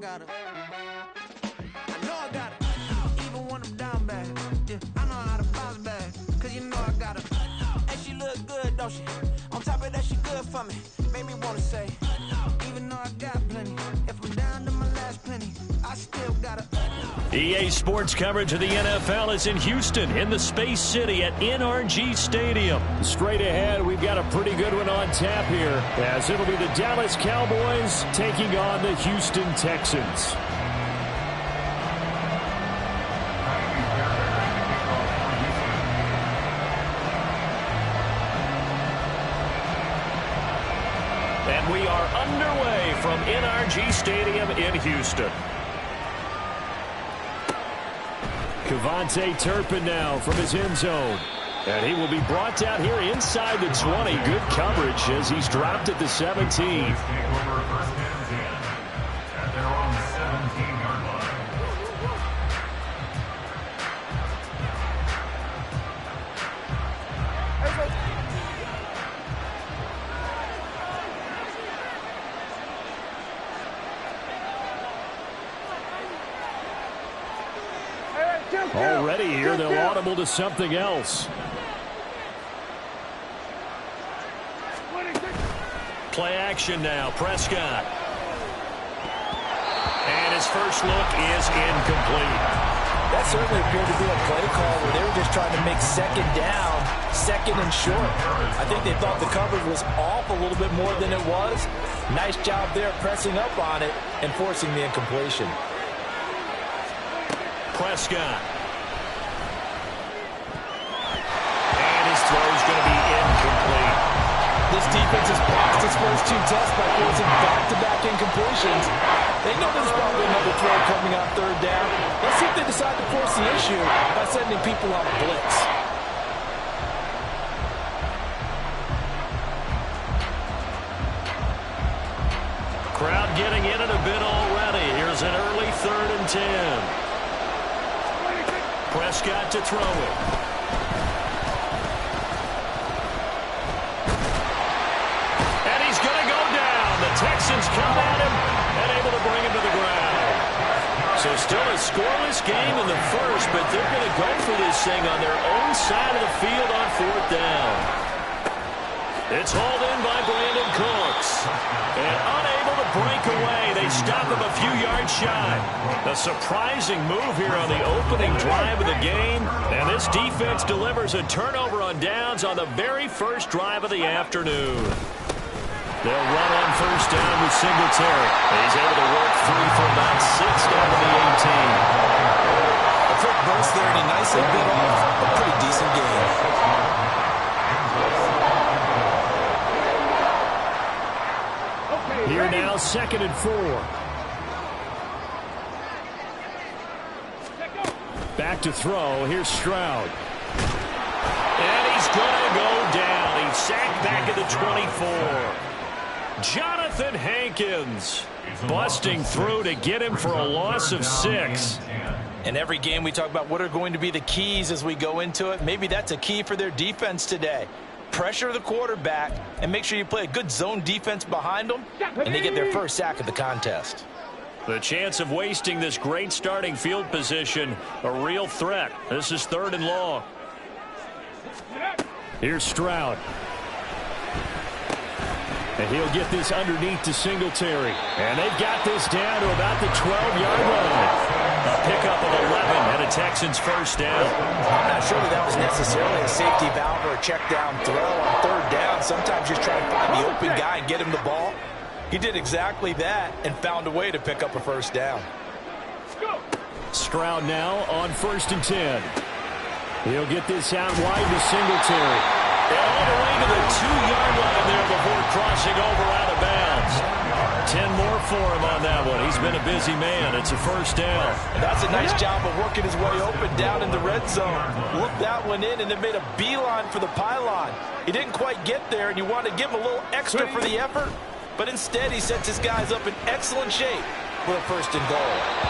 got it. I know I got it. Even when I'm down bad. Yeah, I know how to bounce back. Cause you know I got it. And she look good, don't she? On top of that, she good for me. Made me wanna say, even though I got plenty, if I'm down to my last penny, I still got it. EA Sports coverage of the NFL is in Houston, in the Space City at NRG Stadium. Straight ahead, we've got a pretty good one on tap here, as it'll be the Dallas Cowboys taking on the Houston Texans. And we are underway from NRG Stadium in Houston. Kevontae Turpin now from his end zone. And he will be brought down here inside the 20. Good coverage as he's dropped at the 17. Already here, they'll audible to something else. Play action now, Prescott. And his first look is incomplete. That certainly appeared to be a play call where they were just trying to make second down, second and short. I think they thought the coverage was off a little bit more than it was. Nice job there pressing up on it and forcing the incompletion. Prescott. And his throw is going to be incomplete. This defense has passed its first two tests by forcing back-to-back incompletions. They know there's probably another throw coming on third down. Let's see if they decide to force the issue by sending people on a blitz. Crowd getting in it a bit already. Here's an early 3rd and 10. Prescott to throw it. And he's going to go down. The Texans come at him and able to bring him to the ground. So still a scoreless game in the first, but they're going to go for this thing on their own side of the field on 4th down. It's hauled in by Brandon Cooks. And unable to break away, they stop him a few yards shy. A surprising move here on the opening drive of the game. And this defense delivers a turnover on downs on the very first drive of the afternoon. They'll run on 1st down with Singletary. He's able to work through for about 6 down to the 18. A quick burst there, and he nicely bit off a pretty decent game. Here now, 2nd and 4. Back to throw. Here's Stroud. And he's going to go down. He's sacked back at the 24. Jonathan Hankins busting through to get him for a loss of 6. In every game we talk about what are going to be the keys as we go into it. Maybe that's a key for their defense today. Pressure the quarterback and make sure you play a good zone defense behind them, and they get their first sack of the contest. The chance of wasting this great starting field position, a real threat. This is 3rd and long. Here's Stroud. And he'll get this underneath to Singletary. And they've got this down to about the 12-yard line. A pickup of 11 and a Texans first down. I'm not sure that was necessarily a safety valve or a check down throw on 3rd down. Sometimes just try to find the open guy and get him the ball. He did exactly that and found a way to pick up a 1st down. Stroud now on 1st and 10. He'll get this out wide to Singletary. And all the way to the 2-yard line there before crossing over out of bounds. 10 more for him on that one. He's been a busy man. It's a 1st down. And that's a nice job of working his way open down in the red zone. Looked that one in and then made a beeline for the pylon. He didn't quite get there, and you want to give him a little extra for the effort. But instead, he sets his guys up in excellent shape. with a first and goal.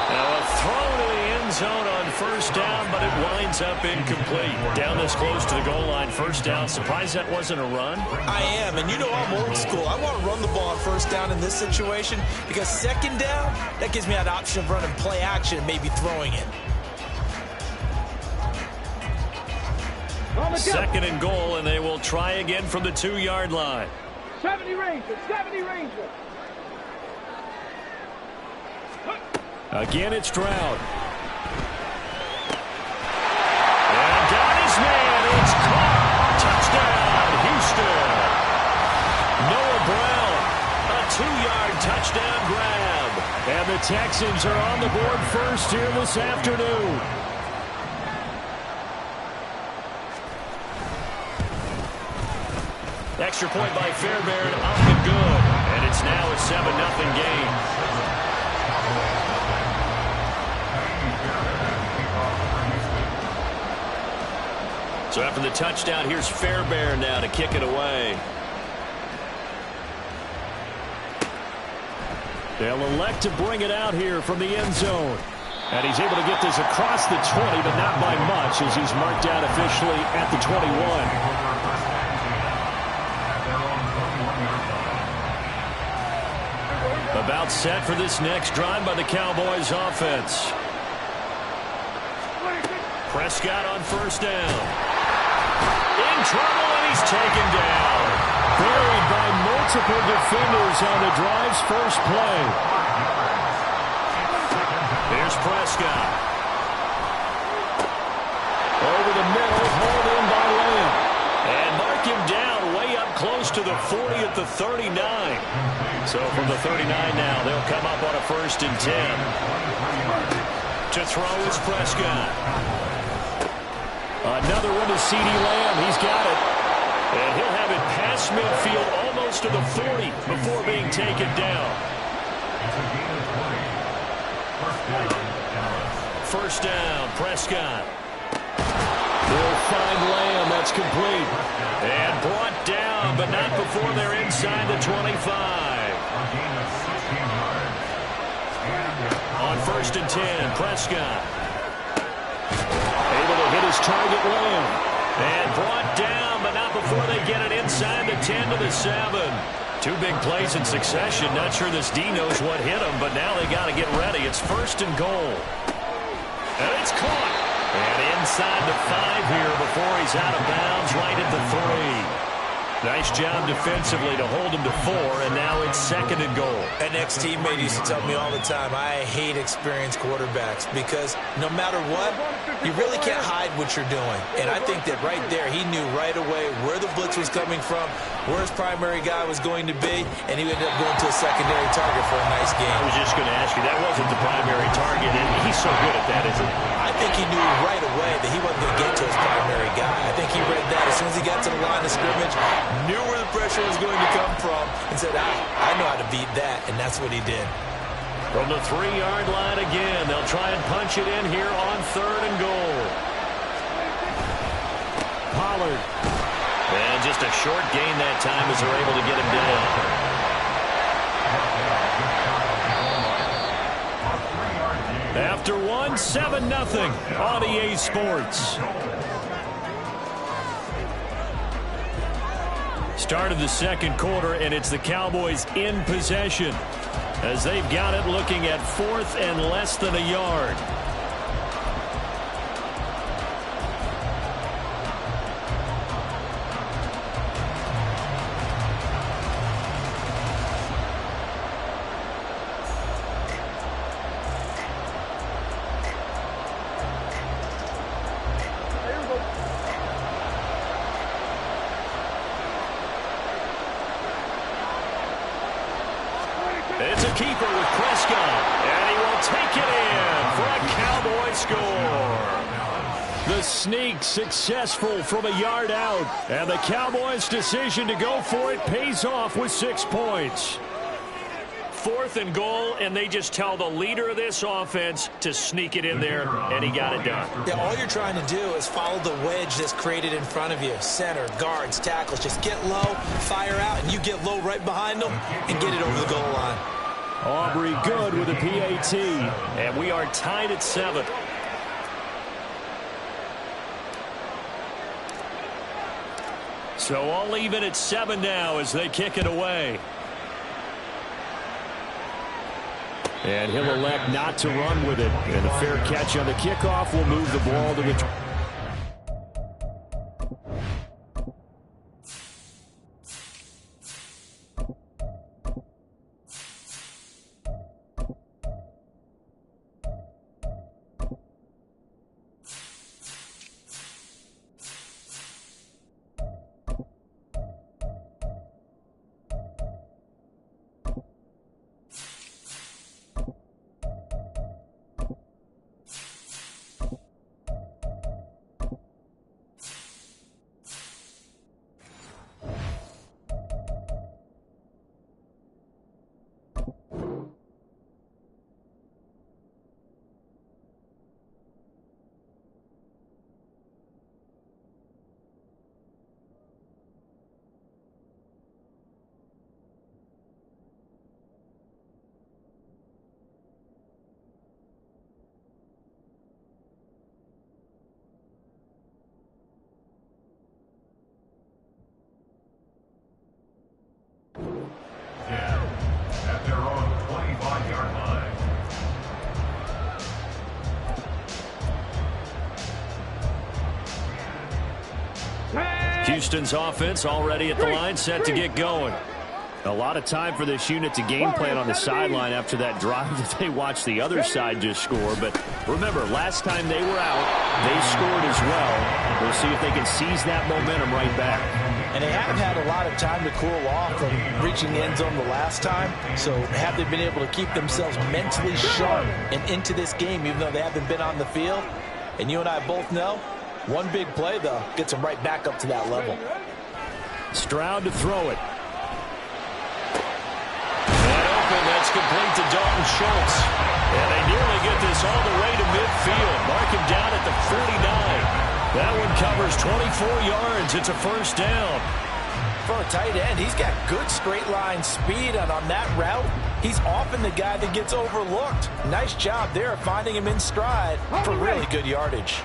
Now a throw to the end zone on first down, but it winds up incomplete. Down this close to the goal line, first down. Surprised that wasn't a run? I am, and you know I'm old school. I want to run the ball on first down in this situation because second down, that gives me that option of running play action and maybe throwing it. Second and goal, and they will try again from the 2-yard line. 70 Rangers, 70 Rangers. Again, it's Stroud. And got his man. It's caught. Touchdown, Houston. Noah Brown, a 2-yard touchdown grab. And the Texans are on the board first here this afternoon. Extra point by Fairbairn, up and good. And it's now a 7-0 game. So after the touchdown, here's Fairbairn now to kick it away. They'll elect to bring it out here from the end zone. And he's able to get this across the 20, but not by much as he's marked out officially at the 21. About set for this next drive by the Cowboys offense. Prescott on first down. In trouble, and he's taken down. Buried by multiple defenders on the drive's first play. Here's Prescott. Over the middle, hauled in by Lamb. And mark him down way up close to the 40 at the 39. So from the 39 now, they'll come up on a 1st and 10. To throw is Prescott. Another one to C.D. Lamb. He's got it. And he'll have it past midfield almost to the 40 before being taken down. First down, Prescott. They'll find Lamb. That's complete. And brought down, but not before they're inside the 25. On 1st and 10, Prescott. Able to hit his target, Lamb. And brought down, but not before they get it inside the 10 to the 7. 2 big plays in succession. Not sure this D knows what hit him, but now they got to get ready. It's 1st and goal. And it's caught. And inside the 5 here before he's out of bounds right at the 3. Nice job defensively to hold him to 4, and now it's 2nd and goal. An ex-teammate used to tell me all the time, I hate experienced quarterbacks because no matter what, you really can't hide what you're doing. And I think that right there, he knew right away where the blitz was coming from, where his primary guy was going to be, and he ended up going to a secondary target for a nice game. I was just going to ask you, that wasn't the primary target, and he's so good at that, isn't he? I think he knew right away that he wasn't going to get to his primary guy. I think he read that as soon as he got to the line of scrimmage, knew where the pressure was going to come from, and said, I know how to beat that, and that's what he did. From the 3-yard line again, they'll try and punch it in here on 3rd and goal. Pollard. And just a short gain that time as they're able to get him down. After 1, 7-0 on EA Sports. Start of the 2nd quarter, and it's the Cowboys in possession as they've got it looking at 4th and less than a yard. It's a keeper with Prescott, and he will take it in for a Cowboy score. The sneak successful from a yard out, and the Cowboys' decision to go for it pays off with 6 points. 4th and goal, and they just tell the leader of this offense to sneak it in there, and he got it done. Yeah, all you're trying to do is follow the wedge that's created in front of you. Center, guards, tackles. Just get low, fire out, and you get low right behind them and get it over the goal line. Aubrey good with a PAT. And we are tied at 7. So all even at 7 now as they kick it away. And he'll elect not to run with it. And a fair catch on the kickoff will move the ball to the... At their own 25-yard line. Houston's offense already at the line, set to get going. A lot of time for this unit to game plan on the sideline after that drive that they watched the other side just score. But remember, last time they were out, they scored as well. We'll see if they can seize that momentum right back. And they haven't had a lot of time to cool off from reaching the end zone the last time. So have they been able to keep themselves mentally sharp and into this game, even though they haven't been on the field? And you and I both know, one big play, though, gets them right back up to that level. Stroud to throw it. That's complete to Dalton Schultz. And they nearly get this all the way to midfield. Mark him down at the 49. That one covers 24 yards. It's a first down. For a tight end, he's got good straight line speed, and on that route, he's often the guy that gets overlooked. Nice job there finding him in stride for really good yardage.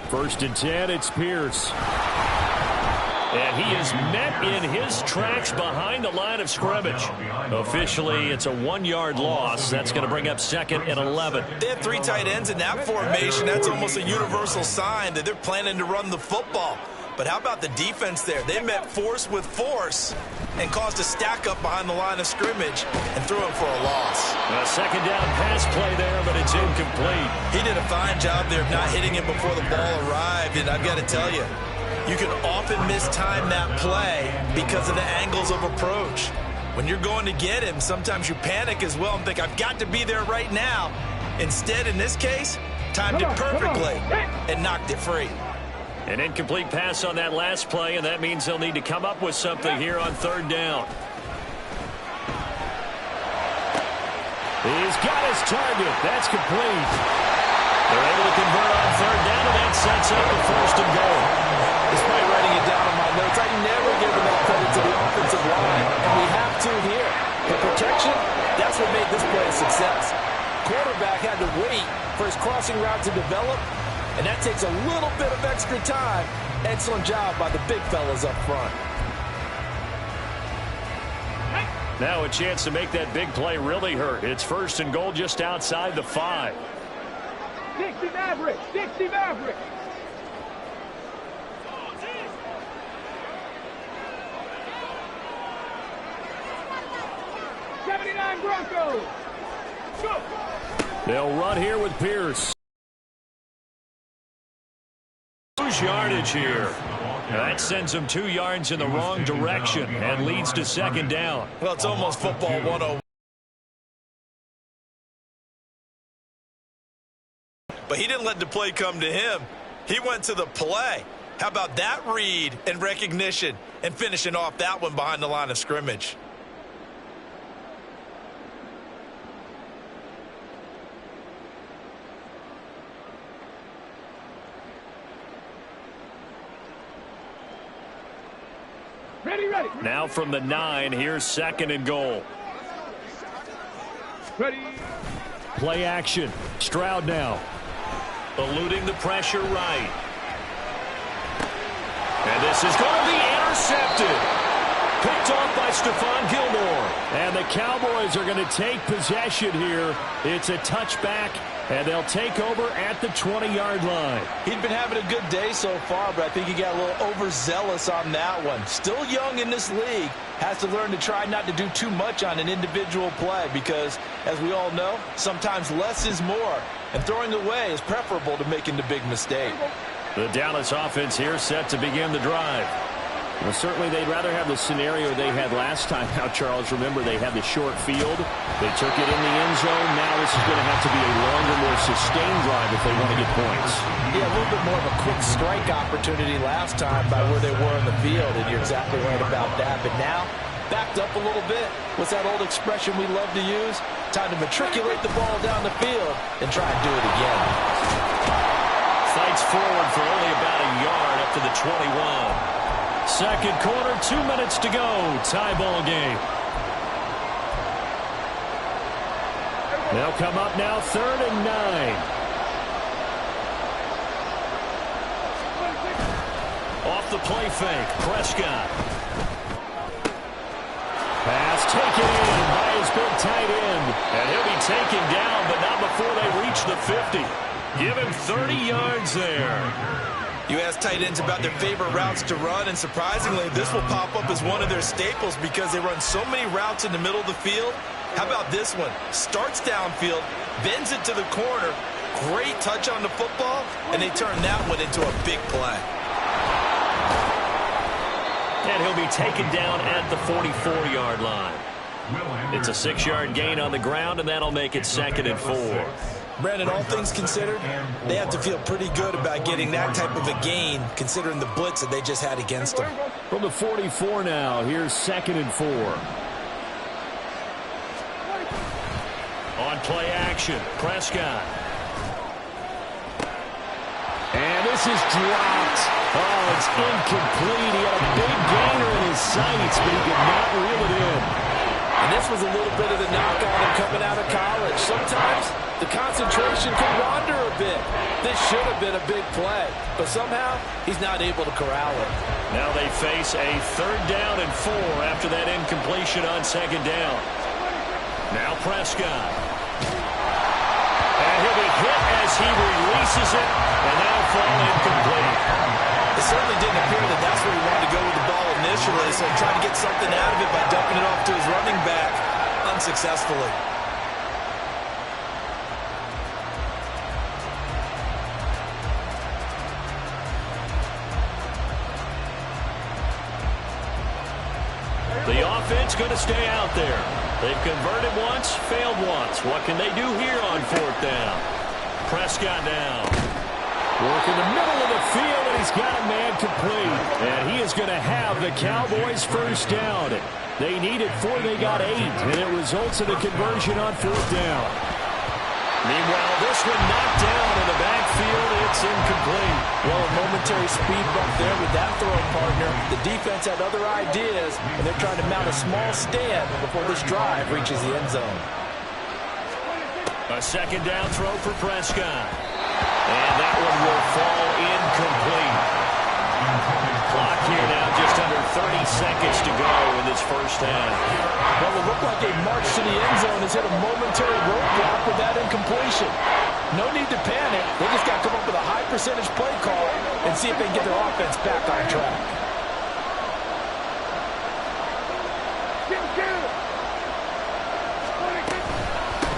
First and 10, it's Pierce. And he is met in his tracks behind the line of scrimmage. Officially, it's a 1-yard loss. That's going to bring up 2nd and 11. They have 3 tight ends in that formation. That's almost a universal sign that they're planning to run the football. But how about the defense there? They met force with force and caused a stack up behind the line of scrimmage and threw him for a loss. A second down pass play there, but it's incomplete. He did a fine job there of not hitting him before the ball arrived, and I've got to tell you, you can often mistime that play because of the angles of approach. When you're going to get him, sometimes you panic as well and think, I've got to be there right now. Instead, in this case, timed it perfectly and knocked it free. An incomplete pass on that last play, and that means they'll need to come up with something here on 3rd down. He's got his target. That's complete. They're able to convert on 3rd down, and that sets up the 1st and goal. Despite writing it down on my notes, I never give enough credit to the offensive line, and we have to here. The protection, that's what made this play a success. Quarterback had to wait for his crossing route to develop, and that takes a little bit of extra time. Excellent job by the big fellas up front. Now a chance to make that big play really hurt. It's 1st and goal just outside the 5. 60 Mavericks! 60 Mavericks! Broncos. Go. They'll run here with Pierce. Lose yardage here. That sends them 2 yards in the wrong direction and leads to 2nd down. Well, it's almost football 101. But he didn't let the play come to him. He went to the play. How about that read and recognition and finishing off that one behind the line of scrimmage? Ready, ready. Now from the 9, here's 2nd and goal. Ready. Play action. Stroud now. Eluding the pressure right. And this is going to be intercepted. Picked off by Stephon Gilmore. And the Cowboys are going to take possession here. It's a touchback, and they'll take over at the 20-yard line. He'd been having a good day so far, but I think he got a little overzealous on that one. Still young in this league. Has to learn to try not to do too much on an individual play because, as we all know, sometimes less is more. And throwing away is preferable to making the big mistake. The Dallas offense here set to begin the drive. Well, certainly they'd rather have the scenario they had last time. Now, Charles, remember, they had the short field. They took it in the end zone. Now this is going to have to be a longer, more sustained drive if they want to get points. Yeah, a little bit more of a quick strike opportunity last time by where they were in the field, and you're exactly right about that. But now, backed up a little bit. What's that old expression we love to use? Time to matriculate the ball down the field and try and do it again. Fights forward for only about a yard up to the 21. Second quarter, 2 minutes to go. Tie ball game. They'll come up now, 3rd and 9. Off the play fake, Prescott. Pass taken in by his big tight end. And he'll be taken down, but not before they reach the 50. Give him 30 yards there. You ask tight ends about their favorite routes to run, and surprisingly, this will pop up as one of their staples because they run so many routes in the middle of the field. How about this one? Starts downfield, bends it to the corner, great touch on the football, and they turn that one into a big play. And he'll be taken down at the 44-yard line. It's a 6-yard gain on the ground, and that'll make it 2nd and 4. Brandon, all things considered, they have to feel pretty good about getting that type of a gain considering the blitz that they just had against them. From the 44 now, here's 2nd and 4. On play action, Prescott. And this is dropped. Oh, it's incomplete. He had a big gainer in his sights, but he could not reel it in. And this was a little bit of the knock on him coming out of college. Sometimes the concentration can wander a bit. This should have been a big play, but somehow he's not able to corral it. Now they face a 3rd down and 4 after that incompletion on 2nd down. Now Prescott. And he'll be hit as he releases it, and that'll fall incomplete. It certainly didn't appear that that's where he wanted to go with the ball initially, so trying to get something out of it by dumping it off to his running back unsuccessfully. The offense going to stay out there. They've converted once, failed once. What can they do here on 4th down? Prescott now. Work in the middle of the field, and he's got a man complete. And he is going to have the Cowboys' 1st down. They needed 4, they got 8, and it results in a conversion on 4th down. Meanwhile, this one knocked down in the backfield. It's incomplete. Well, a momentary speed bump there with that throw partner. The defense had other ideas, and they're trying to mount a small stand before this drive reaches the end zone. A 2nd down throw for Prescott. And that one will fall incomplete. Clock here now, just under 30 seconds to go in this 1st half. Well, it looked like a march to the end zone has hit a momentary roadblock with that incompletion. No need to panic. They just got to come up with a high percentage play call and see if they can get their offense back on track.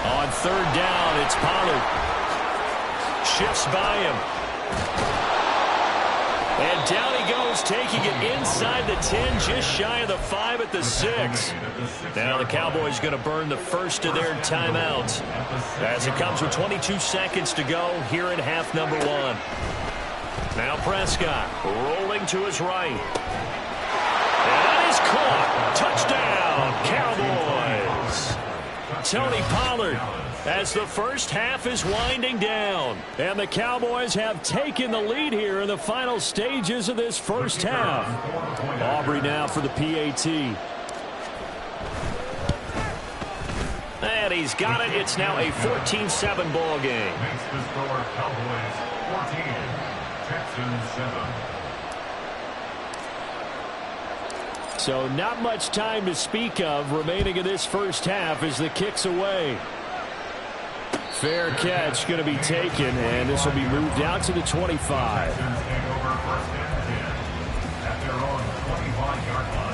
On 3rd down, it's Pollard. Shifts by him. And down he goes, taking it inside the 10, just shy of the 5 at the 6. Now the Cowboys going to burn the first of their timeouts as it comes with 22 seconds to go here in half number 1. Now Prescott rolling to his right. And that is caught. Touchdown, Cowboys. Tony Pollard, as the first half is winding down. And the Cowboys have taken the lead here in the final stages of this first half. Aubrey now for the PAT. And he's got it. It's now a 14-7 ball game. Makes the score Cowboys 14, Texans 7. So not much time to speak of remaining in this first half as the kick's away. Fair catch going to be taken, and this will be moved out to the 25. Texans take over first and 10 at their own 25-yard line.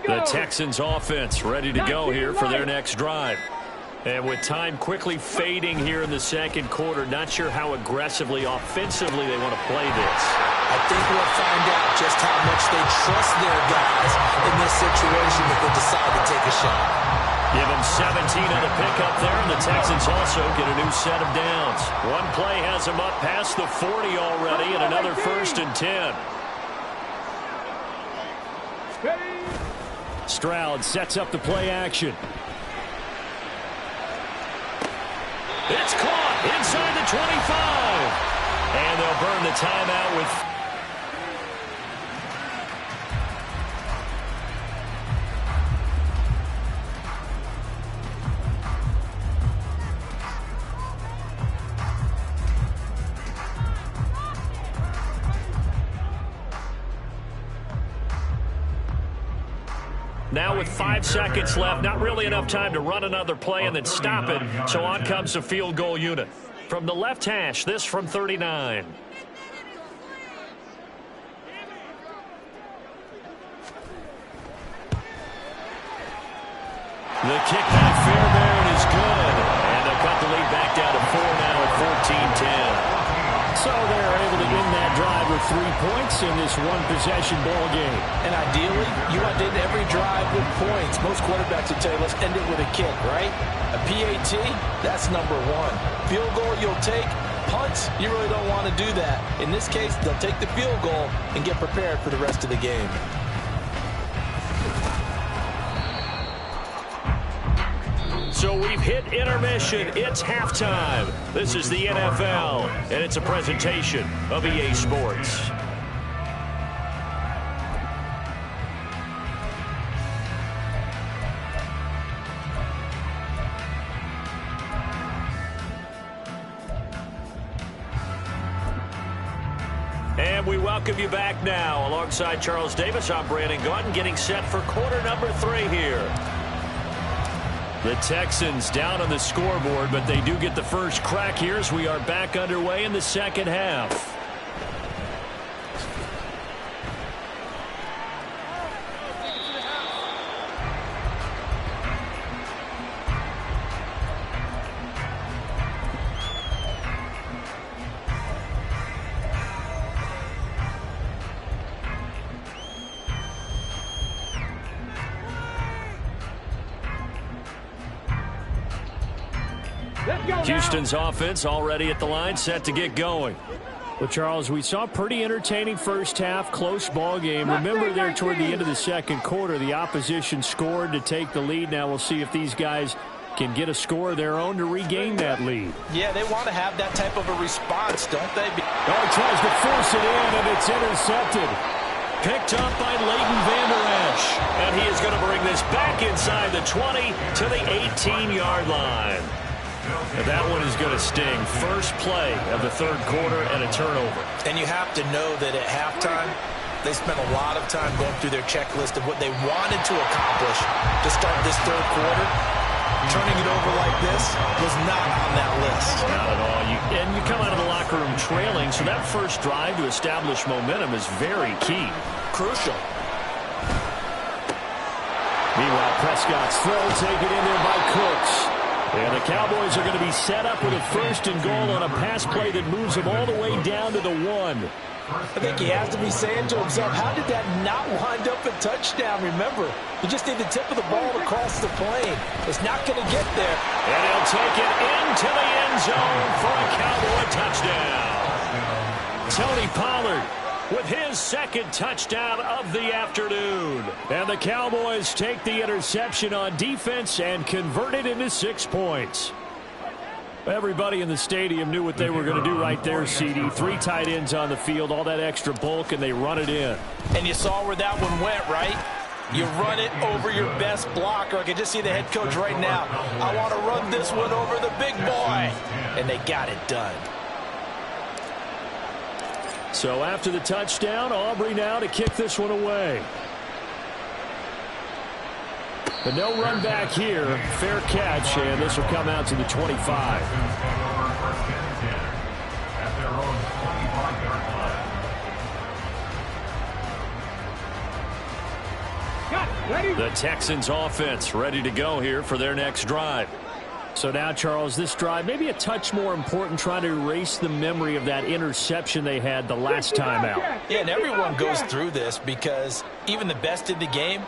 The Texans offense ready to go here for their next drive. And with time quickly fading here in the second quarter, not sure how aggressively, offensively they want to play this. I think we'll find out just how much they trust their guys in this situation if they decide to take a shot. Give them 17 on the pickup there, and the Texans also get a new set of downs. One play has them up past the 40 already, and another 1st and 10. Stroud sets up the play action. It's caught inside the 25. And they'll burn the timeout with... Now with 5 seconds left, not really enough time to run another play and then stop it. So on comes the field goal unit. From the left hash, this from 39. The kick by Fairbairn is good. And they'll cut the lead back down to 4 now at 14-10. So they're able to end that drive with 3 points in this one-possession ball game. And ideally, you want to end every drive with points. Most quarterbacks will tell you, let's end it with a kick, right? A PAT, that's number 1. Field goal, you'll take. Punts, you really don't want to do that. In this case, they'll take the field goal and get prepared for the rest of the game. So we've hit intermission. It's halftime. This is the NFL, and it's a presentation of EA Sports. And we welcome you back now. Alongside Charles Davis, I'm Brandon Gaudin, getting set for quarter number 3 here. The Texans down on the scoreboard, but they do get the first crack here as we are back underway in the second half. Houston's offense already at the line, set to get going. Well, Charles, we saw a pretty entertaining first half, close ball game. Remember there toward the end of the second quarter, the opposition scored to take the lead. Now we'll see if these guys can get a score of their own to regain that lead. Yeah, they want to have that type of a response, don't they? Oh, he tries to force it in, and it's intercepted. Picked up by Leighton Vander Esch. And he is going to bring this back inside the 20 to the 18-yard line. And that one is going to sting. First play of the third quarter and a turnover. And you have to know that at halftime, they spent a lot of time going through their checklist of what they wanted to accomplish to start this third quarter. Turning it over like this was not on that list. Not at all. And you come out of the locker room trailing, so that first drive to establish momentum is very key. Crucial. Meanwhile, Prescott's throw taken in there by Cooks. And the Cowboys are going to be set up with a 1st and goal on a pass play that moves them all the way down to the 1. I think he has to be saying to himself, how did that not wind up a touchdown? Remember, you just need the tip of the ball across the plane. It's not going to get there. And he'll take it into the end zone for a Cowboy touchdown. Tony Pollard with his 2nd touchdown of the afternoon. And the Cowboys take the interception on defense and convert it into 6 points. Everybody in the stadium knew what they were going to do right there, CD. 3 tight ends on the field, all that extra bulk, and they run it in. And you saw where that one went, right? You run it over your best blocker. I can just see the head coach right now. I want to run this one over the big boy. And they got it done. So after the touchdown, Aubrey now to kick this one away. But no run back here. Fair catch, and this will come out to the 25. The Texans offense ready to go here for their next drive. So now, Charles, this drive maybe a touch more important, trying to erase the memory of that interception they had the last time out. Yeah, and everyone goes through this because even the best in the game,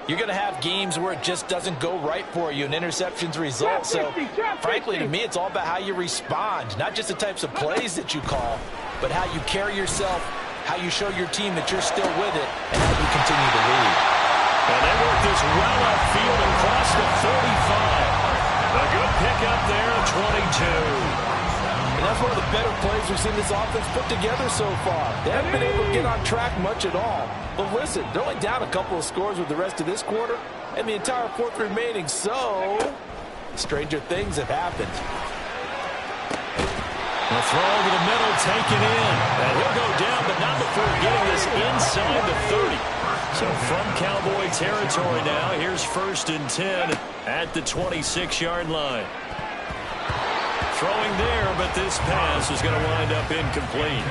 you're going to have games where it just doesn't go right for you, and interceptions result. So, frankly, to me, it's all about how you respond, not just the types of plays that you call, but how you carry yourself, how you show your team that you're still with it, and how you continue to lead. And they work this well upfield across the 45. A good pickup there at 22. And that's one of the better plays we've seen this offense put together so far. They haven't been able to get on track much at all. But listen, they're only down a couple of scores with the rest of this quarter and the entire 4th remaining. So, stranger things have happened. The throw over the middle, taken in. And he'll go down, but not before getting this inside the 30. So from Cowboy territory now, here's 1st and 10 at the 26-yard line. Throwing there, but this pass is going to wind up incomplete.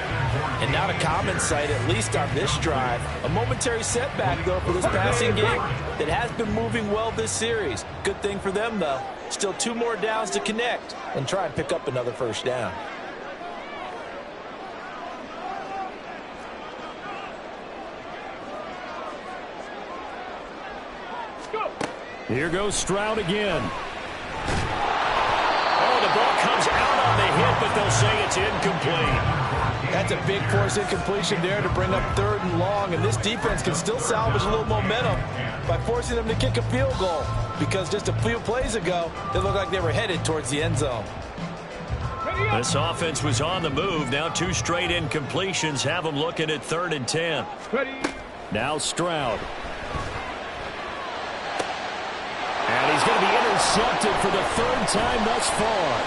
And not a common sight, at least on this drive. A momentary setback, though, for this passing game that has been moving well this series. Good thing for them, though. Still 2 more downs to connect and try and pick up another 1st down. Here goes Stroud again. Oh, the ball comes out on the hit, but they'll say it's incomplete. That's a big force incompletion there to bring up 3rd and long, and this defense can still salvage a little momentum by forcing them to kick a field goal, because just a few plays ago, they looked like they were headed towards the end zone. This offense was on the move. Now 2 straight incompletions have them looking at 3rd and 10. Now Stroud. And he's going to be intercepted for the 3rd time thus far.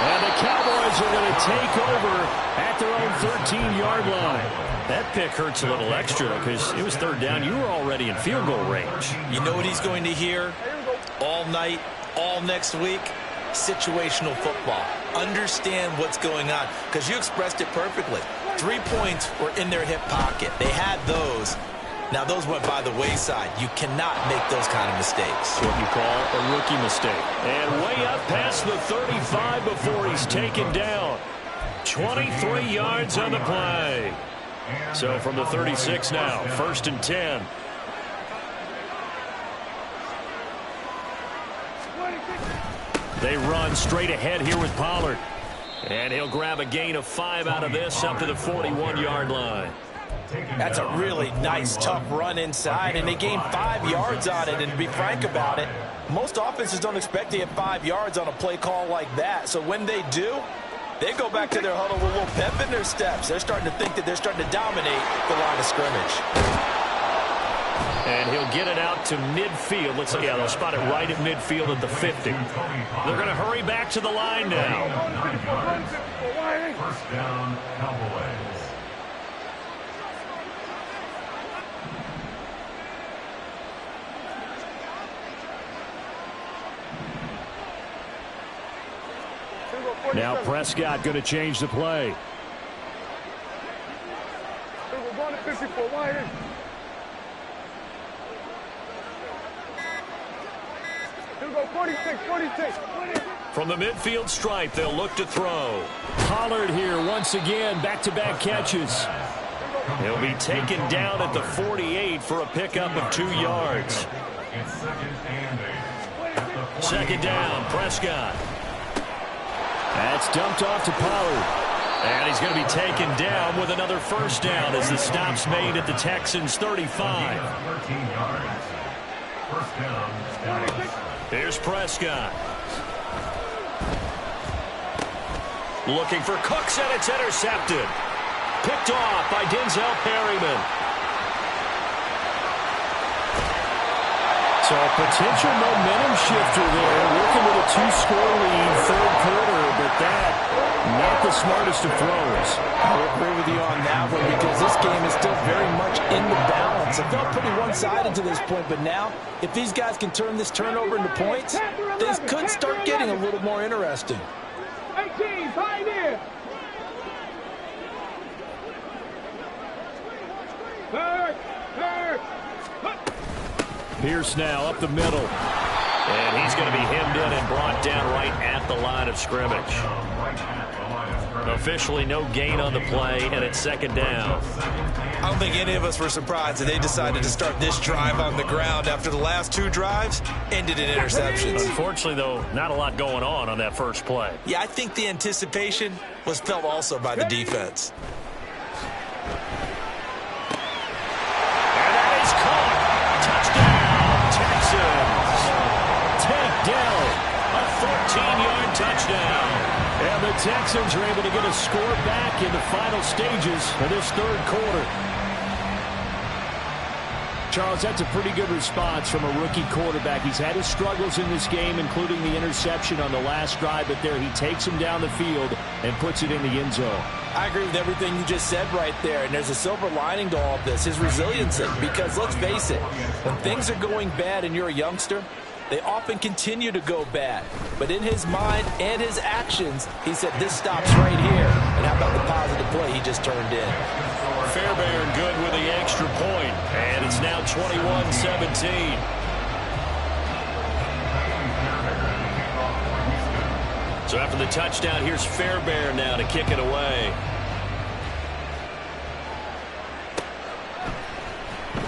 And the Cowboys are going to take over at their own 13-yard line. That pick hurts a little extra because it was 3rd down. You were already in field goal range. You know what he's going to hear all night, all next week? Situational football. Understand what's going on, because you expressed it perfectly. 3 points were in their hip pocket. They had those. Now, those went by the wayside. You cannot make those kind of mistakes. What you call a rookie mistake. And way up past the 35 before he's taken down. 23 yards on the play. So from the 36 now, 1st and 10. They run straight ahead here with Pollard. And he'll grab a gain of 5 out of this up to the 41-yard line. That's a really nice, tough run inside, and they gained 5 yards on it. And to be frank about it, most offenses don't expect to get 5 yards on a play call like that. So when they do, they go back to their huddle with a little pep in their steps. They're starting to think that they're starting to dominate the line of scrimmage. And he'll get it out to midfield. Let's see, they'll spot it right at midfield at the 50. They're going to hurry back to the line now. 1st down, Cowboys. Now Prescott going to change the play. We're going to 54. Wide in. go, 46, 46. From the midfield stripe, they'll look to throw. Pollard here once again, back-to-back catches. He'll be taken down at the 48 for a pickup of 2 yards. Second down, Prescott. That's dumped off to Pollard. And he's going to be taken down with another first down as the stop's made at the Texans' 35. 13 yards. First down, Dallas. Here's Prescott. Looking for Cooks, and it's intercepted. Picked off by Denzel Perryman. So a potential momentum shifter there, working with a 2-score lead, third quarter, but that, not the smartest of throws. I agree with you on that one because this game is still very much in the balance. It felt pretty one-sided to this point, but now, if these guys can turn this turnover into points, things could start getting a little more interesting. 18, pioneer. Pierce now up the middle. And he's going to be hemmed in and brought down right at the line of scrimmage. Officially no gain on the play, and it's second down. I don't think any of us were surprised that they decided to start this drive on the ground after the last 2 drives ended in interceptions. Unfortunately, though, not a lot going on that first play. Yeah, I think the anticipation was felt also by the defense. And that is caught. Touchdown, Texans. Take down a 14-yard touchdown. And the Texans are able to get a score back in the final stages of this third quarter. Charles, that's a pretty good response from a rookie quarterback. He's had his struggles in this game, including the interception on the last drive, but there he takes him down the field and puts it in the end zone. I agree with everything you just said right there, and there's a silver lining to all of this, his resiliency, because let's face it, when things are going bad and you're a youngster, they often continue to go bad. But in his mind and his actions, he said, this stops right here. And how about the positive play he just turned in? Fairbairn good with the extra point, and it's now 21-17. So after the touchdown, here's Fairbairn now to kick it away.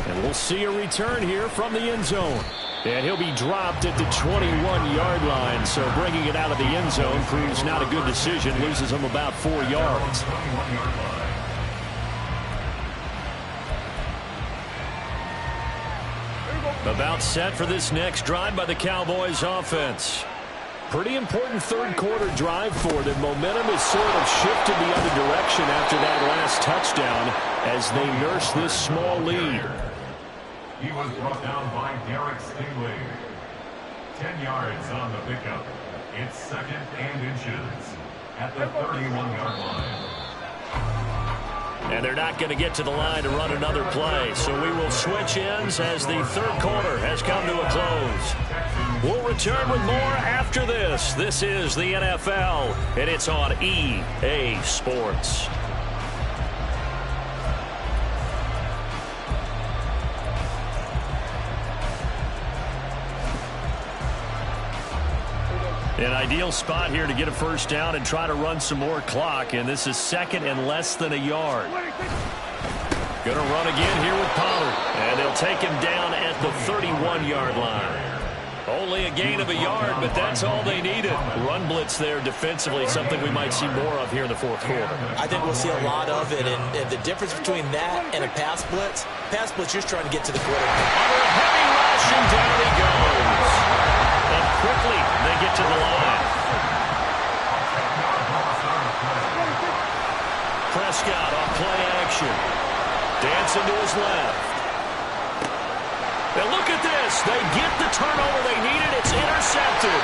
And we'll see a return here from the end zone. And he'll be dropped at the 21-yard line, so bringing it out of the end zone proves not a good decision, loses him about 4 yards. About set for this next drive by the Cowboys offense. Pretty important third quarter drive for them. Momentum has sort of shifted the other direction after that last touchdown as they nurse this small lead. He was brought down by Derek Stingley. 10 yards on the pickup. It's second and inches at the 31-yard line. And they're not going to get to the line to run another play. So we will switch ends as the third quarter has come to a close. We'll return with more after this. This is the NFL, and it's on EA Sports. An ideal spot here to get a first down and try to run some more clock, and this is second and less than a yard. Going to run again here with Pollard, and they'll take him down at the 31-yard line. Only a gain of a yard, but that's all they needed. Run blitz there defensively, something we might see more of here in the fourth quarter. I think we'll see a lot of it, and the difference between that and a pass blitz, you're trying to get to the quarterback. Under a heavy rush, and down he goes. And quickly, they get to the line. Prescott off play action. Dancing to his left. And look at this. They get the turnover they needed. It's intercepted.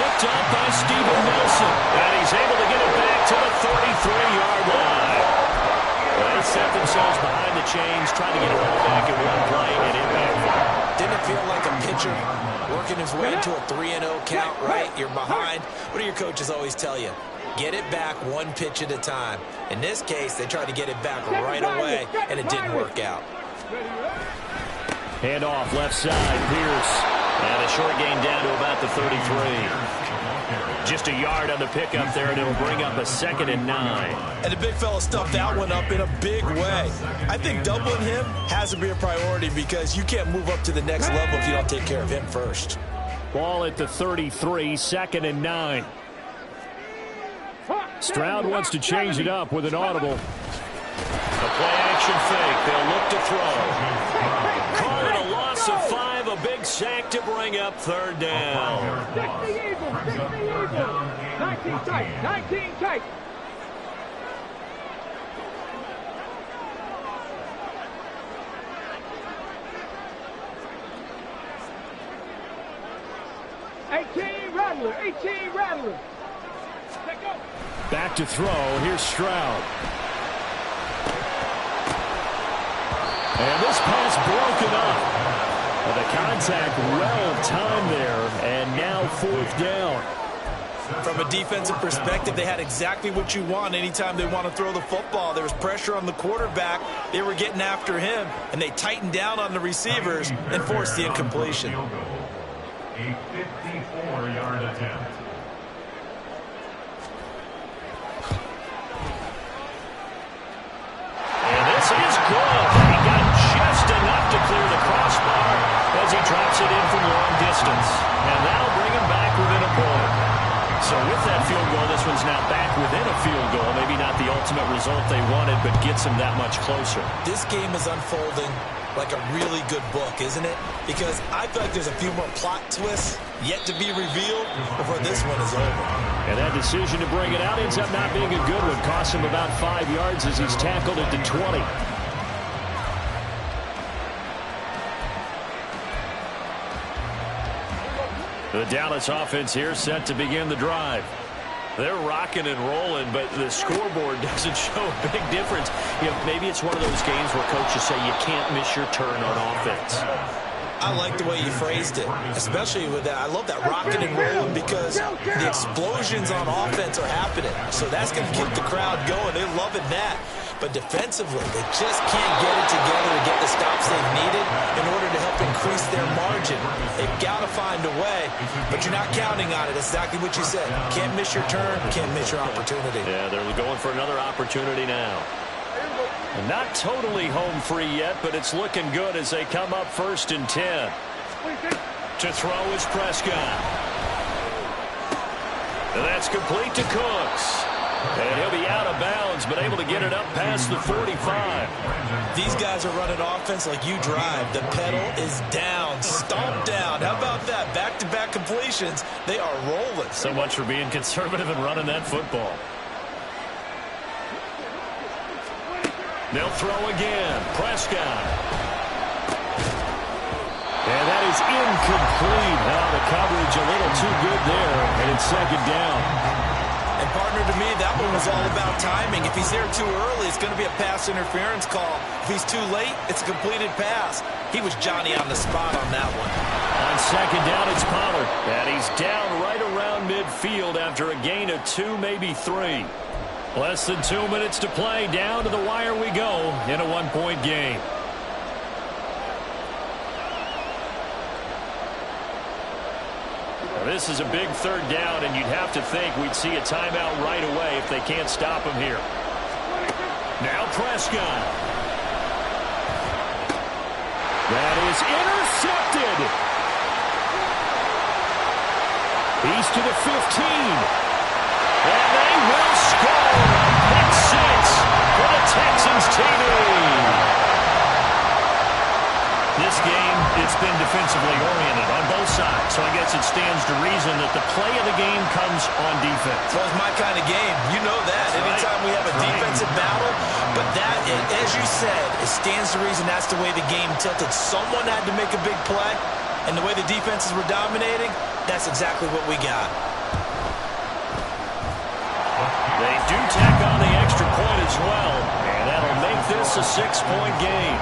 Picked up by Steven Nelson. And he's able to get it back to the 33-yard line. They set themselves behind the chains, trying to get it all back in one play and impact. Didn't it feel like a pitcher working his way into a 3-0 count, right? You're behind. What do your coaches always tell you? Get it back one pitch at a time. In this case, they tried to get it back right away, and it didn't work out. Hand off left side, Pierce. And a short gain down to about the 33. Just a yard on the pickup there, and it'll bring up a 2nd and 9. And the big fella stuffed that one up in a big way. I think doubling him has to be a priority because you can't move up to the next level if you don't take care of him first. Ball at the 33, 2nd and 9. Stroud wants to change it up with an audible. A play-action fake. They'll look to throw. Call it a loss of 5, a big sack to bring up 3rd down. 60 Eagles. 19 tight. 19 tight. Rattler. Back to throw. Here's Stroud. And this pass broken up. The contact well timed there, and now 4th down. From a defensive perspective, they had exactly what you want anytime they want to throw the football. There was pressure on the quarterback. They were getting after him, and they tightened down on the receivers and forced the incompletion. A 54-yard attempt. And this is good. He got just enough to clear the crossbar as he drops it in from long distance. And that'll bring him back within a point. So with that field goal, this one's now back within a field goal. Maybe not the ultimate result they wanted, but gets him that much closer. This game is unfolding like a really good book, isn't it? Because I feel like there's a few more plot twists yet to be revealed before this one is over. And that decision to bring it out ends up not being a good one. Costs him about 5 yards as he's tackled at the 20. The Dallas offense here set to begin the drive. They're rocking and rolling, but the scoreboard doesn't show a big difference. You know, maybe it's one of those games where coaches say you can't miss your turn on offense. I like the way you phrased it, especially with that. I love that rocking and rolling because the explosions on offense are happening. So that's going to keep the crowd going. They're loving that. But defensively, they just can't get it together to get the stops they've needed in order to help increase their margin. They've got to find a way, but you're not counting on it. That's exactly what you said. Can't miss your turn, can't miss your opportunity. Yeah, they're going for another opportunity now. Not totally home free yet, but it's looking good as they come up 1st and 10. To throw is Prescott. And that's complete to Cooks. And he'll be out of bounds, but able to get it up past the 45. These guys are running offense like you drive. The pedal is down, stomped down. How about that? Back-to-back completions. They are rolling. So much for being conservative and running that football. They'll throw again. Prescott. And that is incomplete. Now the coverage a little too good there, and it's 2nd down. And partner, to me, that one was all about timing. If he's there too early, it's going to be a pass interference call. If he's too late, it's a completed pass. He was Johnny on the spot on that one. On 2nd down, it's Pollard. And he's down right around midfield after a gain of 2, maybe 3. Less than 2 minutes to play. Down to the wire we go in a 1-point game. This is a big 3rd down, and you'd have to think we'd see a timeout right away if they can't stop him here. Now Prescott. That is intercepted. He's to the 15. And they will score. Pick 6 for the Texans TV. This game, it's been defensively oriented on both sides, so I guess it stands to reason that the play of the game comes on defense. Well, it's my kind of game. You know that. Anytime we have a defensive battle, but that, as you said, it stands to reason that's the way the game tilted. Someone had to make a big play, and the way the defenses were dominating, that's exactly what we got. They do tack on the extra point as well, and that'll make this a 6-point game.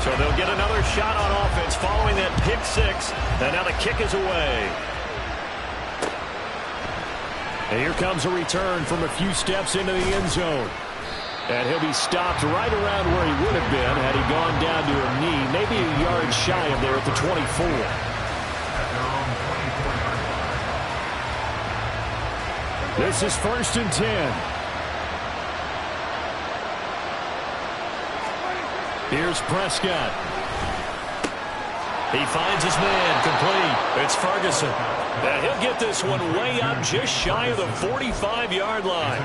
So they'll get another shot on offense following that pick 6, and now the kick is away. And here comes a return from a few steps into the end zone. And he'll be stopped right around where he would have been had he gone down to a knee, maybe a yard shy of there at the 24. This is 1st and 10. Here's Prescott. He finds his man, complete. It's Ferguson. And he'll get this one way up just shy of the 45-yard line.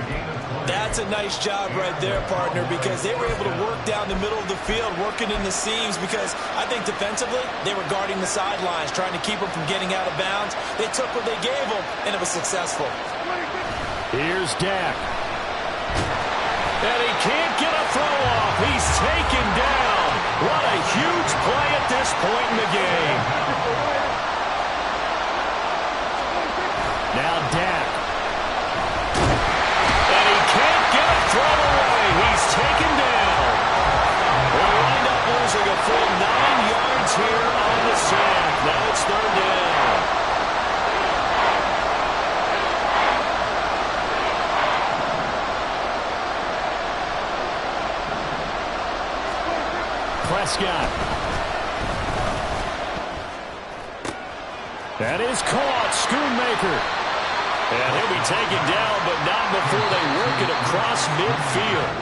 That's a nice job right there, partner, because they were able to work down the middle of the field, working in the seams, because I think defensively they were guarding the sidelines, trying to keep them from getting out of bounds. They took what they gave them, and it was successful. Here's Dak. And he can't get a throw off. He's taken down. What a huge play at this point in the game. Now Dak. And he can't get a throw away. He's taken down. We'll wind up losing a full 9 yards here on the sack. Now it's 3rd down. Prescott. That is caught. Schoonmaker. And he'll be taken down, but not before they work it across midfield.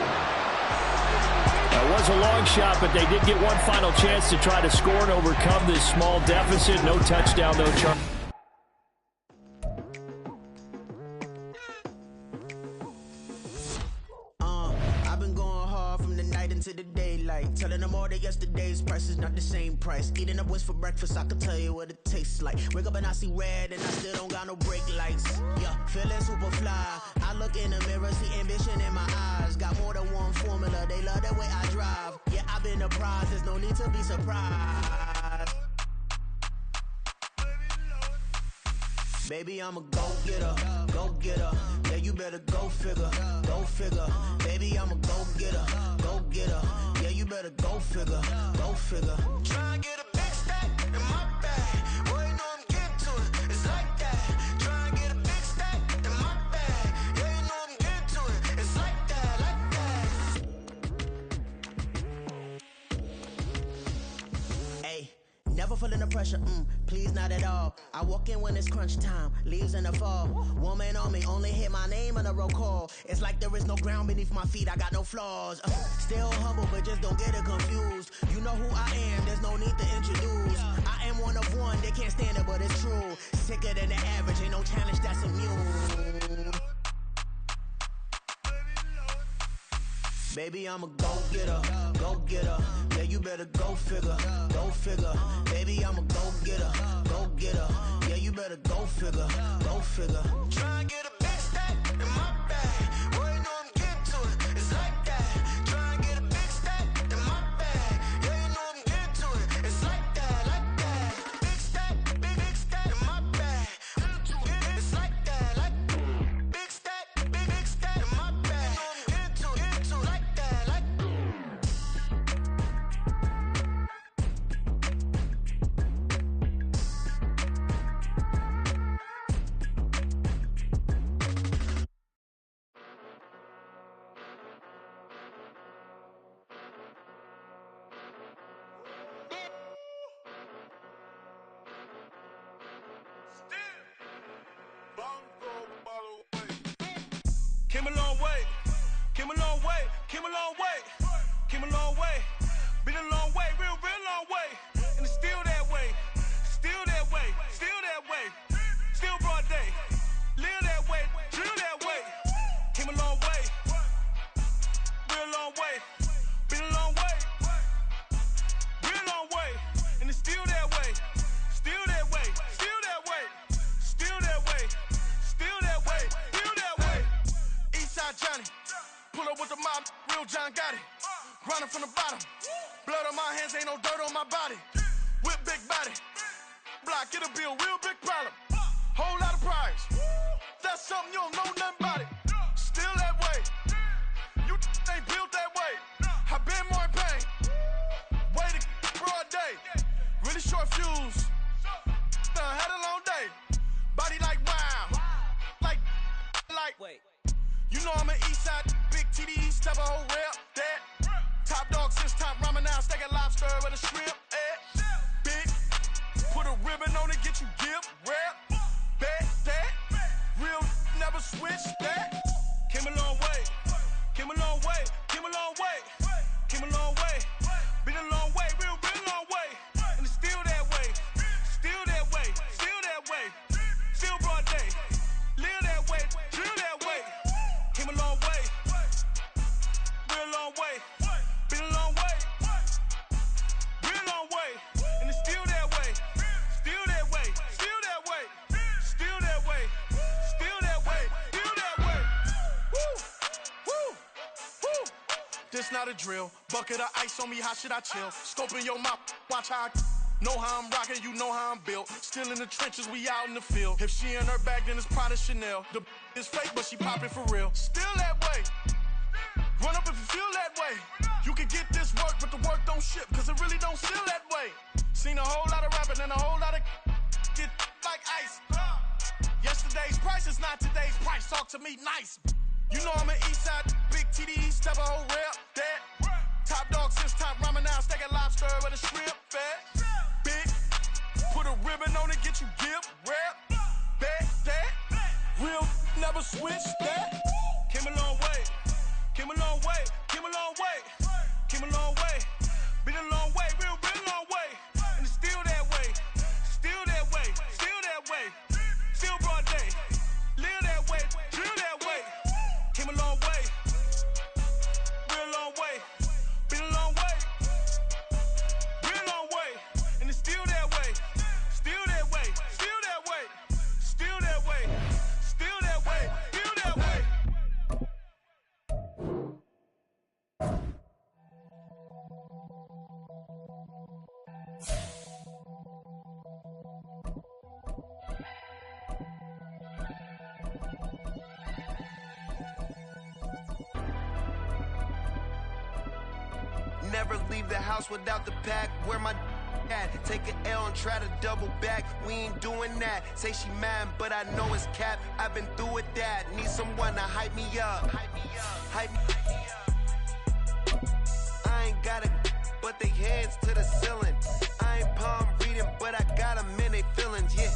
That was a long shot, but they did get one final chance to try to score and overcome this small deficit. No touchdown, though, Charlie. To the daylight, telling them all that yesterday's price is not the same price. Eating up what's for breakfast, I can tell you what it tastes like. Wake up and I see red and I still don't got no brake lights. Yeah, feeling super fly. I look in the mirror, see ambition in my eyes. Got more than one formula, they love the way I drive. Yeah, I've been a prize, there's no need to be surprised. Baby, I'm a go-getter, go-getter. Yeah, you better go figure, go figure. Baby, I'm a go-getter, go-getter. Yeah, you better go figure, go figure. Try and get a big stack in my bag. Boy, you know I'm getting to it, it's like that. Try and get a big stack in my bag. Yeah, you know I'm getting to it, it's like that, like that. Hey, never feeling the pressure, please not at all. I walk in when it's crunch time, leaves in the fall. Woman on me, only hit my name on a roll call. It's like there is no ground beneath my feet, I got no flaws. Still humble, but just don't get it confused. You know who I am, there's no need to introduce. I am one of one, they can't stand it, but it's true. Sicker than the average, ain't no challenge that's immune. Baby, I'm a go-getter, go-getter. Yeah, you better go figure, go figure. Baby, I'm a go-getter, go-getter. Yeah, you better go figure, go figure. Try and get a big stack in my bag. Boy, you know I'm getting to it, it's like that. Try and get a big stack in my bag. Yeah, you know I'm getting to it, it's like that, like that. Big stack, big stack in my bag. It's like that, like big stack in my bag. You know I'm getting to it, like that, like. Came a long way, came a long way, came a long way, came a long way, been a long way, real long way, and it's still that way, still that way, still that way, still broad day, live that way, drill that way, came a long way, real long way, been a long way, real long way, and it's still that way, still that way, still that way, still that way, still that way, still that way. Eastside Johnny, pull up with the mob, real John Gotti. Grinding from the bottom, blood on my hands, ain't no dirt on my body. Whip big body, block, it'll be a real big problem. Whole lot of prize, that's something you don't know nothing about it. Still that way, you ain't built that way. I been more in pain, way to broad day. Really short fuse, had a long day. Body like wow, like Tap a whole rep, that. Top dog since top ramen now, steak and lobster with a shrimp, big, put a ribbon on it, get you gift, rep, bet, that. Real never switch, that. Came a long way, came a long way, came a long way, came a long way. Been a long way, real long way. And it's still that way, still that way, still that way. Still broad day, live that way, drill that way. Came a long way, real long way. Been a long way, real long way. And it's still that way, still that way, still that way, still that way, still that way, still that way. Woo, woo, woo. This not a drill. Bucket of ice on me, how should I chill? Scope in your mouth, watch how I know how I'm rocking, you know how I'm built. Still in the trenches, we out in the field. If she in her bag, then it's Prada Chanel. The is fake, but she poppin' for real. Still that way. Run up if you feel that way. You can get this work, but the work don't ship, cause it really don't feel that way. Seen a whole lot of rapping and a whole lot of get like ice. Yesterday's price is not today's price. Talk to me nice. You know I'm an east side, big TD, step a whole rep, that. Top dog since top ramen now, steak and lobster with a shrimp, fat. Big, put a ribbon on it, get you gift, rep, bet, that. Real never switch, that. Came a long way, came a long way, came a long way, came a long way. Been a long way, real long way. And it's still that way, still that way, still that way. Still broad day, live that way, drill that way. Came a long way, real long way. Been a long way, real long way. And it's still that way, still that way, still that way, still that way, still that way, still that way. Never leave the house without the pack. Where my at? Take an L and try to double back. We ain't doing that. Say she mad, but I know it's cap. I've been through with that. Need someone to hype me up. Hype me up. Hype me up. I ain't got it, but they hands to the ceiling. I ain't palm reading, but I got them in they feelings. Yeah.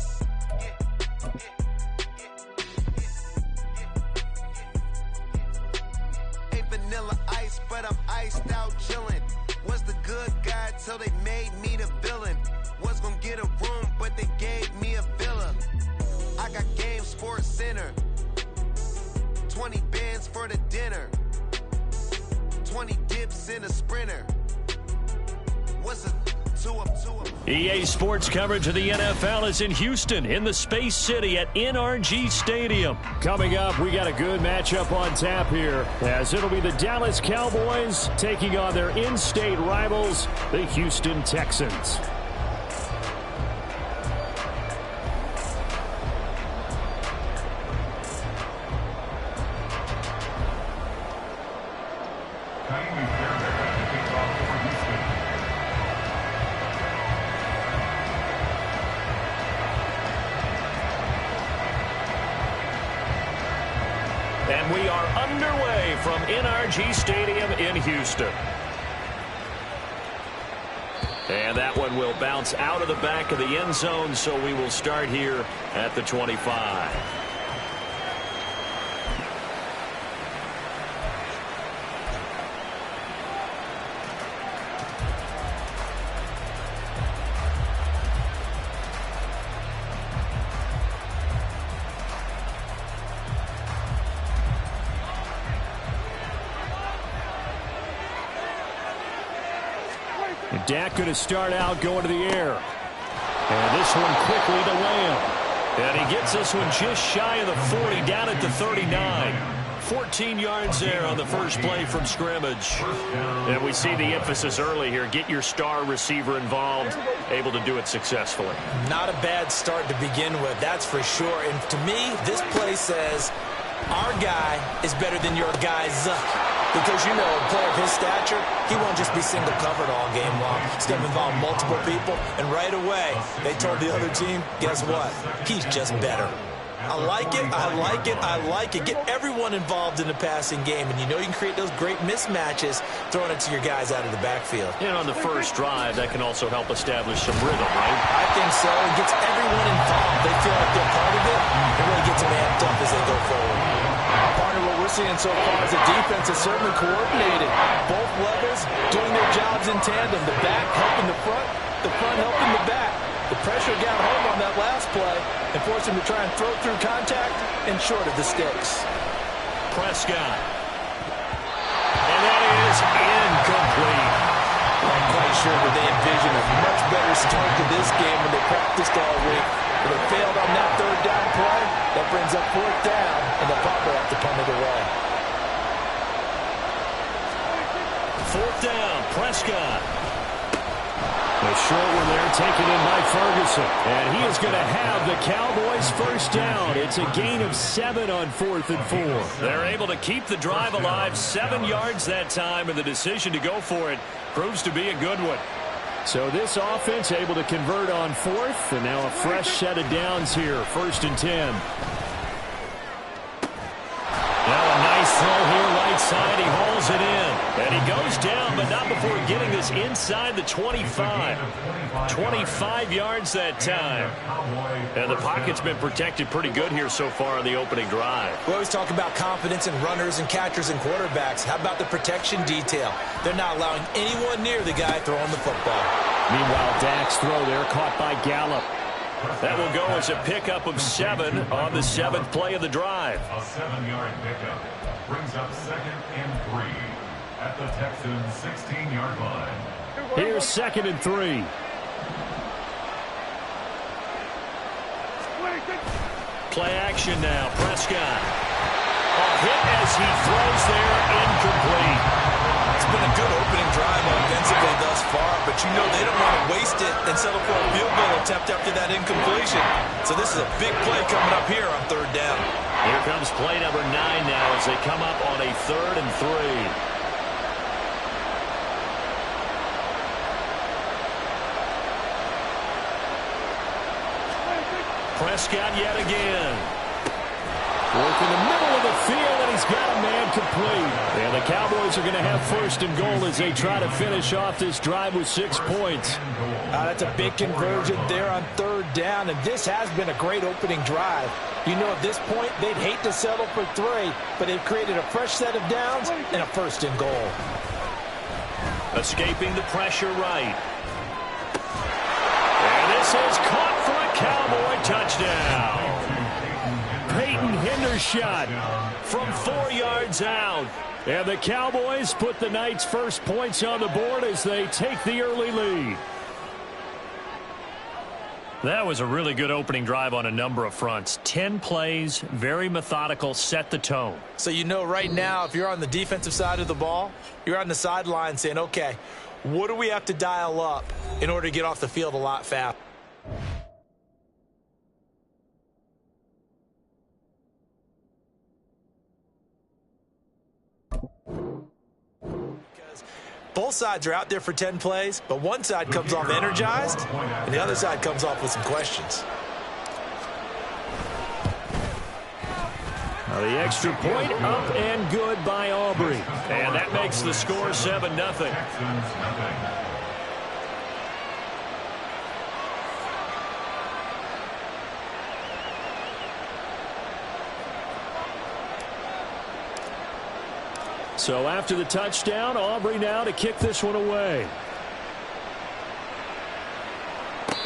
Ain't vanilla ice, but I'm iced out chillin'. Was the good guy till they made me the villain. Was gonna get a room, but they gave me a villa. I got Game Sports Center. 20 bands for the dinner. 20 dips in a sprinter. What's a EA Sports coverage of the NFL is in Houston, in the Space City at NRG Stadium. Coming up, we got a good matchup on tap here, as it'll be the Dallas Cowboys taking on their in-state rivals, the Houston Texans. And we are underway from NRG Stadium in Houston. And that one will bounce out of the back of the end zone, so we will start here at the 25. Dak going to start out going to the air. And this one quickly to Lamb. And he gets this one just shy of the 40, down at the 39. 14 yards there on the first play from scrimmage. And we see the emphasis early here. Get your star receiver involved, able to do it successfully. Not a bad start to begin with, that's for sure. And to me, this play says our guy is better than your guy's. Because, you know, a player of his stature, he won't just be single covered all game long. He's going to involve multiple people. And right away, they told the other team, guess what? He's just better. I like it, I like it, I like it. Get everyone involved in the passing game, and you know you can create those great mismatches throwing it to your guys out of the backfield. And on the first drive, that can also help establish some rhythm, right? I think so. It gets everyone involved. They feel like they're part of it. It really gets them amped up as they go forward. Partner, what we're seeing so far is the defense is certainly coordinated. Both levels doing their jobs in tandem. The back helping the front helping the back. The pressure got home on that last play and forced him to try and throw through contact and short of the sticks. Prescott. And that is incomplete. I'm quite sure that they envisioned a much better start to this game when they practiced all week. But they failed on that third down play. That brings up fourth down, and the punt will have to punt it away. Fourth down, Prescott. A short one there taken in by Ferguson. And he is going to have the Cowboys first down. It's a gain of 7 on 4th and 4. They're able to keep the drive alive, 7 yards that time, and the decision to go for it proves to be a good one. So this offense able to convert on 4th, and now a fresh set of downs here, 1st and 10. Now a nice throw here right side. He hauls it in. And he goes down, but not before getting this inside the 25. 25 yards that time. And the pocket's been protected pretty good here so far on the opening drive. We always talk about confidence in runners and catchers and quarterbacks. How about the protection detail? They're not allowing anyone near the guy throwing the football. Meanwhile, Dak's throw there caught by Gallup. That will go as a pickup of 7 on the 7th play of the drive. A 7-yard pickup brings up 2nd and 3 at the Texans' 16-yard line. Here's 2nd and 3. Play action now. Prescott. A hit as he throws there, incomplete. It's been a good opening drive offensively thus far, but you know they don't want to waste it and settle for a field goal attempt after that incompletion. So this is a big play coming up here on 3rd down. Here comes play number 9 now as they come up on a 3rd and 3. Prescott yet again. Work in the middle of the field, and he's got a man complete. And the Cowboys are going to have 1st and goal as they try to finish off this drive with 6 points. That's a big conversion there on 3rd down, and this has been a great opening drive. You know, at this point, they'd hate to settle for 3, but they've created a fresh set of downs and a 1st and goal. Escaping the pressure right. And this is caught for a Cowboy touchdown. Peyton Hendershot from 4 yards out. And the Cowboys put the night's first points on the board as they take the early lead. That was a really good opening drive on a number of fronts. 10 plays, very methodical, set the tone. So you know right now, if you're on the defensive side of the ball, you're on the sideline saying, okay, what do we have to dial up in order to get off the field a lot faster? Both sides are out there for 10 plays, but one side comes off energized, and the other side comes off with some questions. Now the extra point up and good by Aubrey. And that makes the score 7-0. So after the touchdown, Aubrey now to kick this one away.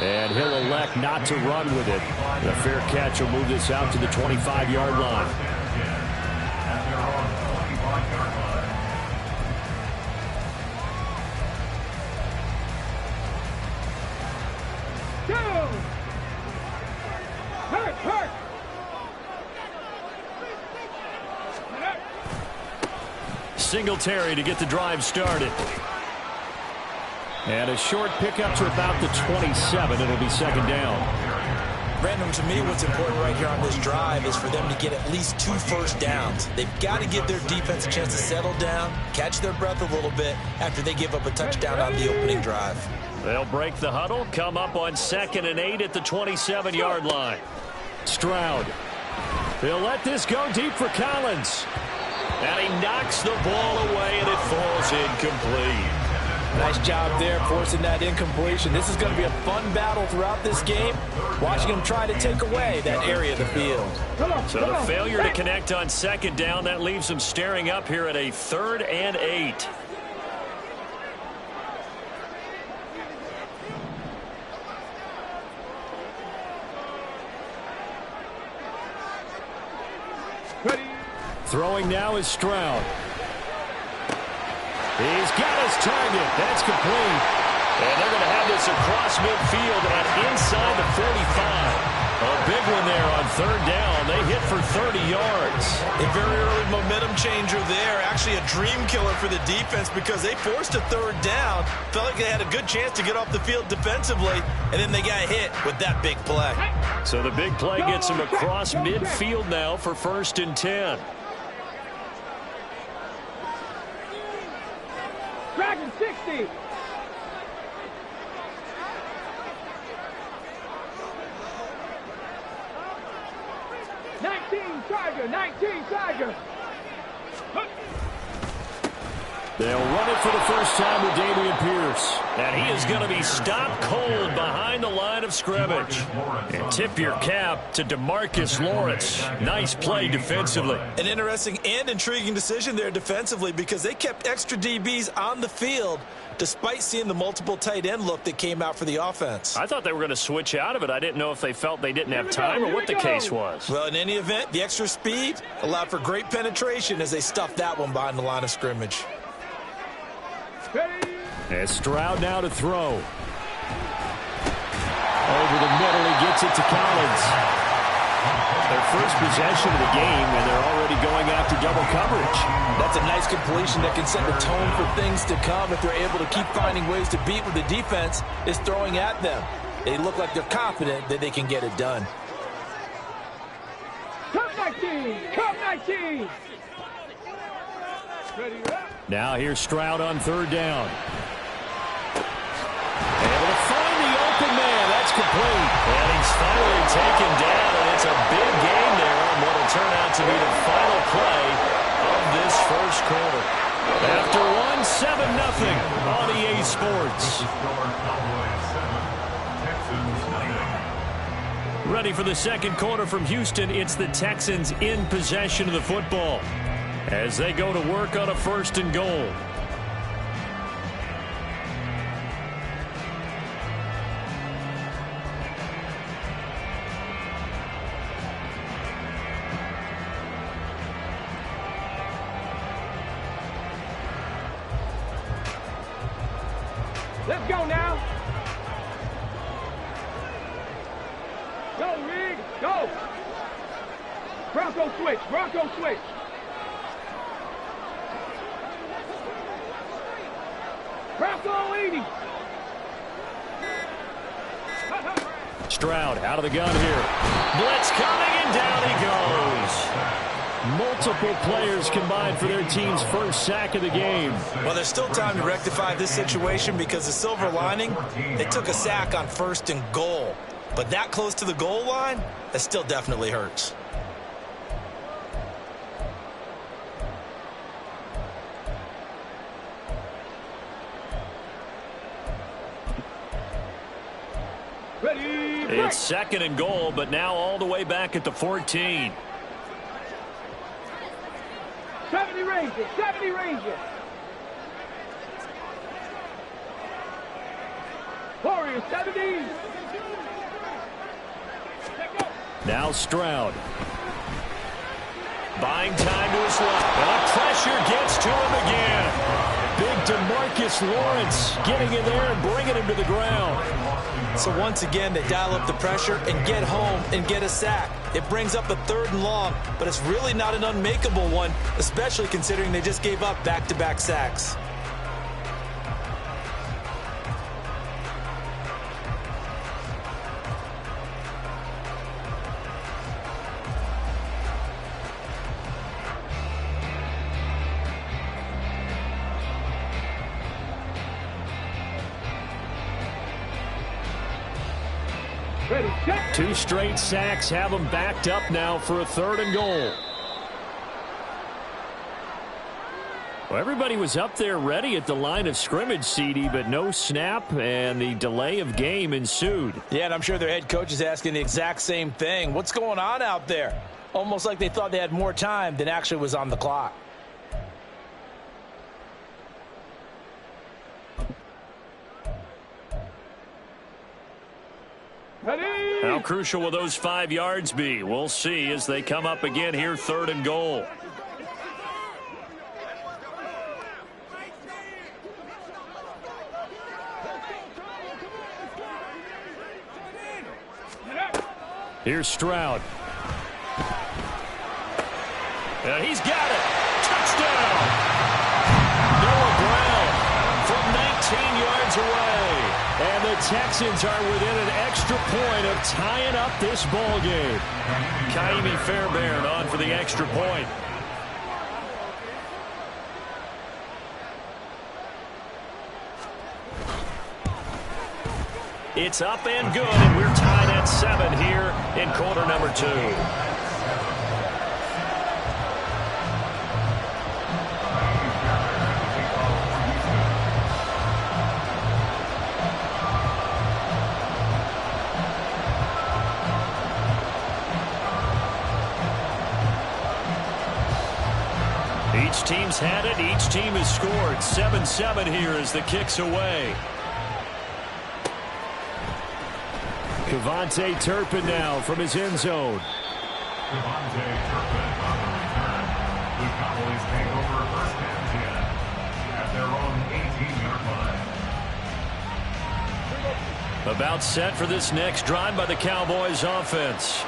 And he'll elect not to run with it. A fair catch will move this out to the 25-yard line. Singletary to get the drive started. And a short pickup to about the 27. It'll be 2nd down. Brandon, to me, what's important right here on this drive is for them to get at least 2 first downs. They've got to give their defense a chance to settle down, catch their breath a little bit after they give up a touchdown on the opening drive. They'll break the huddle, come up on 2nd and 8 at the 27-yard line. Stroud He'll let this go deep for Collins. And he knocks the ball away, and it falls incomplete. Nice job there forcing that incompletion. This is going to be a fun battle throughout this game, watching him try to take away that area of the field. So the failure to connect on second down, that leaves him staring up here at a 3rd and 8. Throwing now is Stroud. He's got his target. That's complete. And they're going to have this across midfield and inside the 45. A big one there on 3rd down. They hit for 30 yards. A very early momentum changer there. Actually a dream killer for the defense because they forced a 3rd down. Felt like they had a good chance to get off the field defensively, and then they got hit with that big play. So the big play gets them across midfield now for 1st and 10. Dragon 60. Tiger. They'll run it for the first time with Dameon Pierce. And he is going to be stopped cold behind the line of scrimmage. And tip your cap to DeMarcus Lawrence. Nice play defensively. An interesting and intriguing decision there defensively because they kept extra DBs on the field despite seeing the multiple tight end look that came out for the offense. I thought they were going to switch out of it. I didn't know if they felt they didn't have time or what the case was. Well, in any event, the extra speed allowed for great penetration as they stuffed that one behind the line of scrimmage. And Stroud now to throw. Over the middle, he gets it to Collins. Their first possession of the game, and they're already going after double coverage. That's a nice completion that can set the tone for things to come if they're able to keep finding ways to beat what the defense is throwing at them. They look like they're confident that they can get it done. Come 19! Ready, up. Now here's Stroud on 3rd down. Able to find the open man. That's complete. And he's finally taken down, and it's a big gain there on what will turn out to be the final play of this first quarter. After one, 7-0 on EA Sports. Ready for the second quarter from Houston. It's the Texans in possession of the football as they go to work on a 1st and goal. Let's go now. Go, Rig. Go. Bronco switch. Bronco 80. Stroud out of the gun here. Blitz coming, and down he goes. Multiple players combined for their team's first sack of the game. Well, there's still time to rectify this situation because the silver lining, they took a sack on 1st and goal. But that close to the goal line, that still definitely hurts. It's 2nd and goal, but now all the way back at the 14. 70 Rangers. Warriors 70. Now Stroud. Buying time to his left. And the pressure gets to him again. Big DeMarcus Lawrence getting in there and bringing him to the ground. So once again, they dial up the pressure and get home and get a sack. It brings up a 3rd and long, but it's really not an unmakeable one, especially considering they just gave up back-to-back sacks. Ready, set. 2 straight sacks have them backed up now for a 3rd and goal. Well, everybody was up there ready at the line of scrimmage, CD, but no snap, and the delay of game ensued. Yeah, and I'm sure their head coach is asking the exact same thing. What's going on out there? Almost like they thought they had more time than actually was on the clock. Ready. How crucial will those 5 yards be? We'll see as they come up again here, 3rd and goal. Here's Stroud. He's got it. Touchdown. Noah Brown from 19 yards away. And the Texans are within an extra point of tying up this ball game. Kaimi Fairbairn on for the extra point. It's up and good, and we're tied at 7 here in quarter number 2. Each team's had it. Each team has scored. 7-7 here as the kick's away. Devontae Turpin now from his end zone. Devontae Turpin on the return. The Cowboys take over 1st and 10 at their own 18-yard line. About set for this next drive by the Cowboys offense.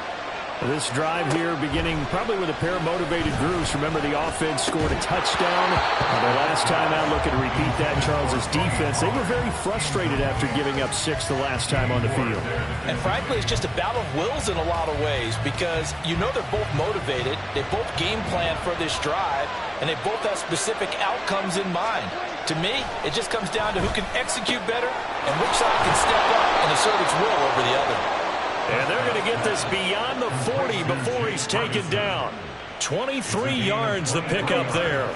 This drive here beginning probably with a pair of motivated groups. Remember, the offense scored a touchdown. Their last time out, looking to repeat that. Charles's defense, they were very frustrated after giving up 6 the last time on the field. And frankly, it's just a battle of wills in a lot of ways because you know they're both motivated. They both game plan for this drive, and they both have specific outcomes in mind. To me, it just comes down to who can execute better and which side can step up and assert its will over the other. And they're going to get this beyond the 40 before he's taken down. 23 yards the pickup there.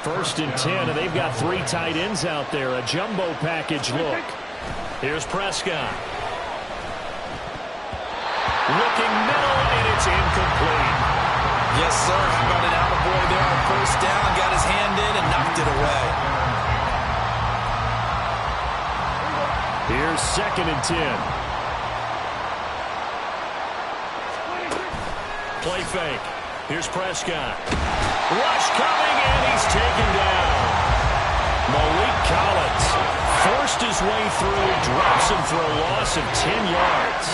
1st and 10, and they've got 3 tight ends out there. A jumbo package look. Here's Prescott. Looking middle, and it's incomplete. Yes, sir. How about an attaboy there on 1st down? Got his hand in and knocked it away. Here's 2nd and 10. Play fake. Here's Prescott. Rush coming, and he's taken down. Malik Collins forced his way through, drops him for a loss of 10 yards.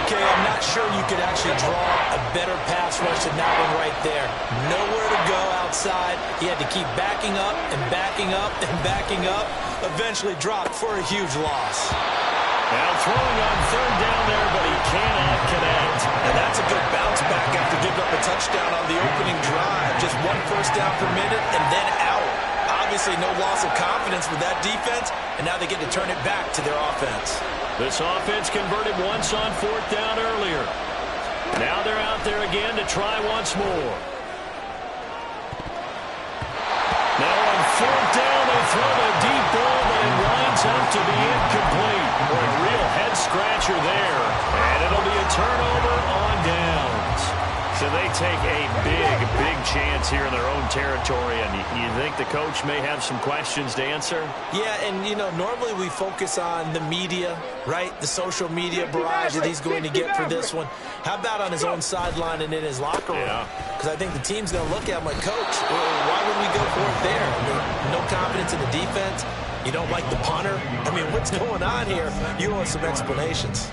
Okay, I'm not sure you could actually draw a better pass rush than that one right there. Nowhere to go outside. He had to keep backing up and backing up and backing up. Eventually dropped for a huge loss. Now throwing on 3rd down there, but he cannot connect. And that's a good bounce back after giving up a touchdown on the opening drive. Just 1 first down per minute and then out. Obviously no loss of confidence with that defense, and now they get to turn it back to their offense. This offense converted once on 4th down earlier. Now they're out there again to try once more. Now on 4th down, they throw a deep ball, but it winds up to be incomplete. A real head-scratcher there, and it'll be a turnover on downs. So they take a big chance here in their own territory, and you think the coach may have some questions to answer? Yeah, and, you know, normally we focus on the media, right? The social media barrage that he's going to get for this one. How about on his own sideline and in his locker room? Because I think the team's going to look at him like, Coach, why would we go for it there? I mean, no confidence in the defense. You don't like the punter? I mean, what's going on here? You owe us some explanations.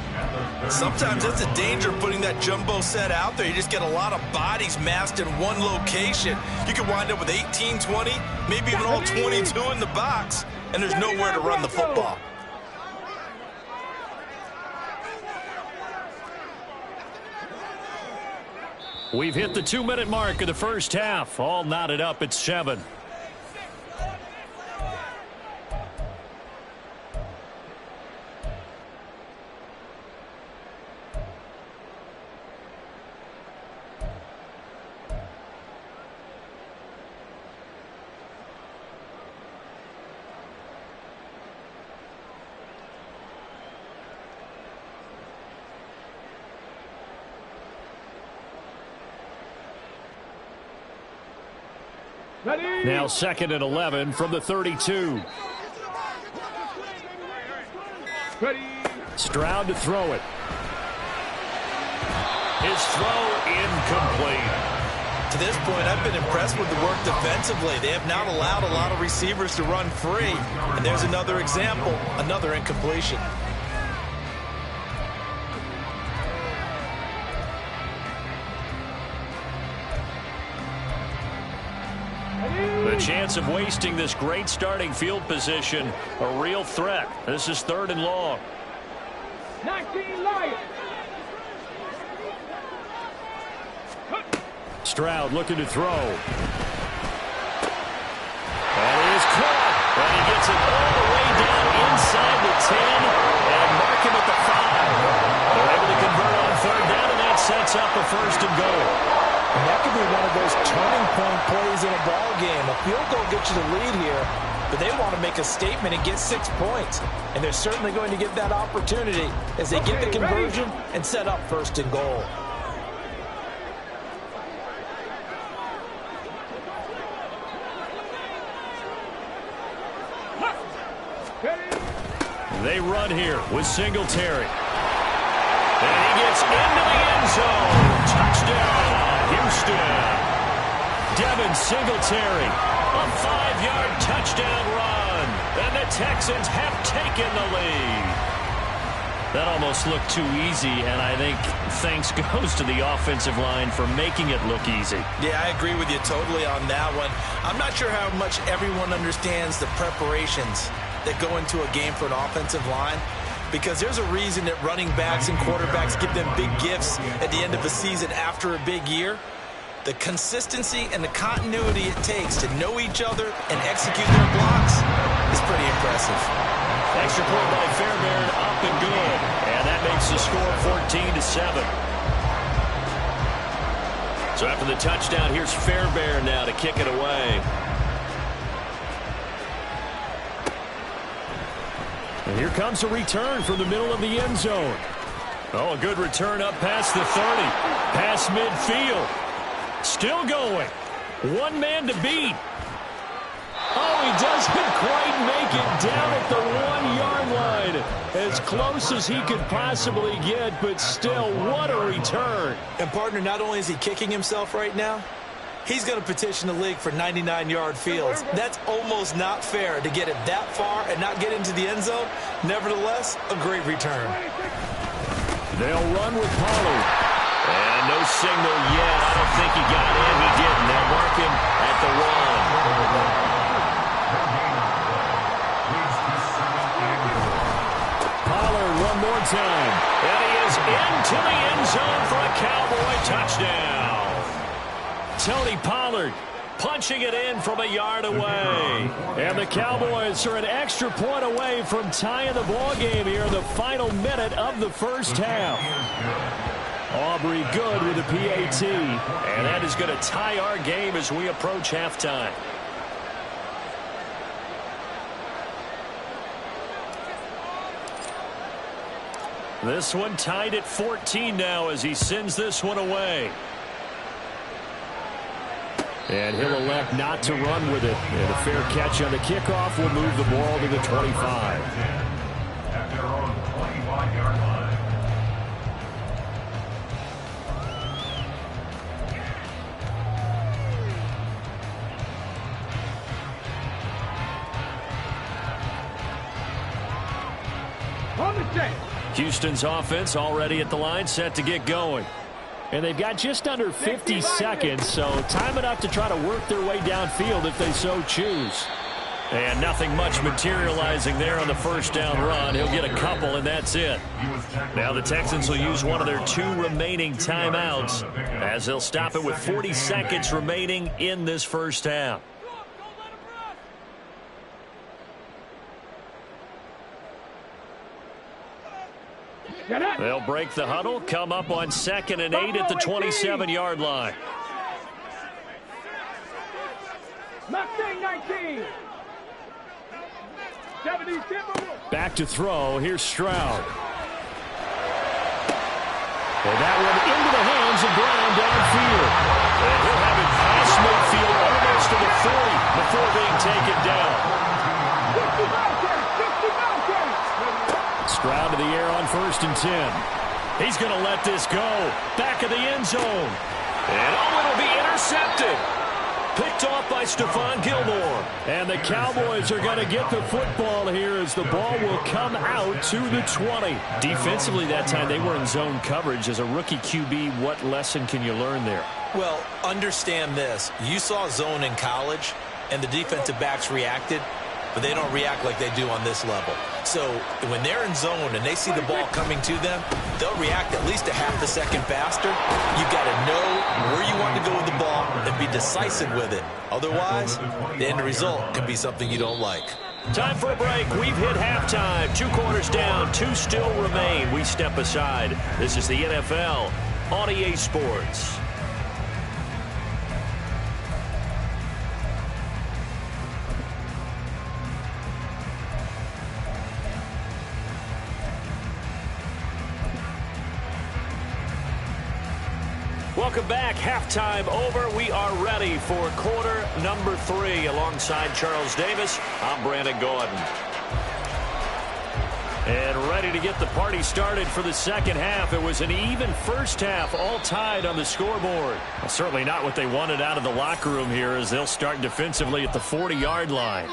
Sometimes that's the danger of putting that jumbo set out there. You just get a lot of bodies massed in one location. You could wind up with 18, 20, maybe even all 22 in the box, and there's nowhere to run the football. We've hit the 2-minute mark of the first half. All knotted up at 7. Now 2nd and 11 from the 32. Stroud to throw it. His throw incomplete. To this point, I've been impressed with the work defensively. They have not allowed a lot of receivers to run free. And there's another example, another incompletion. The chance of wasting this great starting field position, a real threat. This is 3rd and long. 19 Lions. Stroud looking to throw. And he is caught. And he gets it all the way down inside the 10 and mark him at the 5. They're able to convert on 3rd down, and that sets up a 1st and goal. And that could be one of those turning point plays in a ball game. A field goal gets you the lead here, but they want to make a statement and get 6 points. And they're certainly going to get that opportunity as they get the conversion and set up 1st and goal. They run here with Singletary. And he gets into the end zone. Touchdown, Houston. Devin Singletary, a 5-yard touchdown run. And the Texans have taken the lead. That almost looked too easy, and I think thanks goes to the offensive line for making it look easy. Yeah, I agree with you totally on that one. I'm not sure how much everyone understands the preparations that go into a game for an offensive line, because there's a reason that running backs and quarterbacks give them big gifts at the end of a season after a big year. The consistency and the continuity it takes to know each other and execute their blocks is pretty impressive. Extra point by Fairbairn, up and good. And that makes the score 14-7. So after the touchdown, here's Fairbairn now to kick it away. And here comes a return from the middle of the end zone. Oh, a good return up past the 30. Past midfield. Still going. One man to beat. Oh, he doesn't quite make it down at the 1-yard line. As close as he could possibly get, but still, what a return. And, partner, not only is he kicking himself right now, he's going to petition the league for 99-yard fields. That's almost not fair to get it that far and not get into the end zone. Nevertheless, a great return. They'll run with Pollard. And no signal yet. I don't think he got in. He didn't. They'll mark him at the 1. Pollard one more time. And he is into the end zone for a Cowboy touchdown. Tony Pollard punching it in from a yard away. And the Cowboys are an extra point away from tying the ball game here in the final minute of the first half. Aubrey good with a PAT. And that is going to tie our game as we approach halftime. This one tied at 14 now as he sends this one away. And he'll elect not to run with it. And a fair catch on the kickoff will move the ball to the 25. At their own 25-yard line. Houston's offense already at the line, set to get going. And they've got just under 50 seconds, so time enough to try to work their way downfield if they so choose. And nothing much materializing there on the first down run. He'll get a couple, and that's it. Now the Texans will use one of their 2 remaining timeouts as they'll stop it with 40 seconds remaining in this first half. They'll break the huddle, come up on 2nd and 8 at the 27-yard line. Back to throw. Here's Stroud. And that one into the hands of Brown downfield. And he'll have it past midfield, almost to the 40 before being taken down. Stroud to the air on 1st and 10. He's going to let this go. Back of the end zone. And it'll be intercepted. Picked off by Stephon Gilmore. And the Cowboys are going to get the football here as the ball will come out to the 20. Defensively that time they were in zone coverage. As a rookie QB, what lesson can you learn there? Well, understand this. You saw zone in college, and the defensive backs reacted, but they don't react like they do on this level. So when they're in zone and they see the ball coming to them, they'll react at least a half a second faster. You've got to know where you want to go with the ball and be decisive with it. Otherwise, the end result can be something you don't like. Time for a break. We've hit halftime. 2 quarters down, 2 still remain. We step aside. This is the NFL on EA Sports. Welcome back. Halftime over. We are ready for quarter number 3. Alongside Charles Davis, I'm Brandon Gordon. And ready to get the party started for the second half. It was an even first half, all tied on the scoreboard. Well, certainly not what they wanted out of the locker room here as they'll start defensively at the 40-yard line.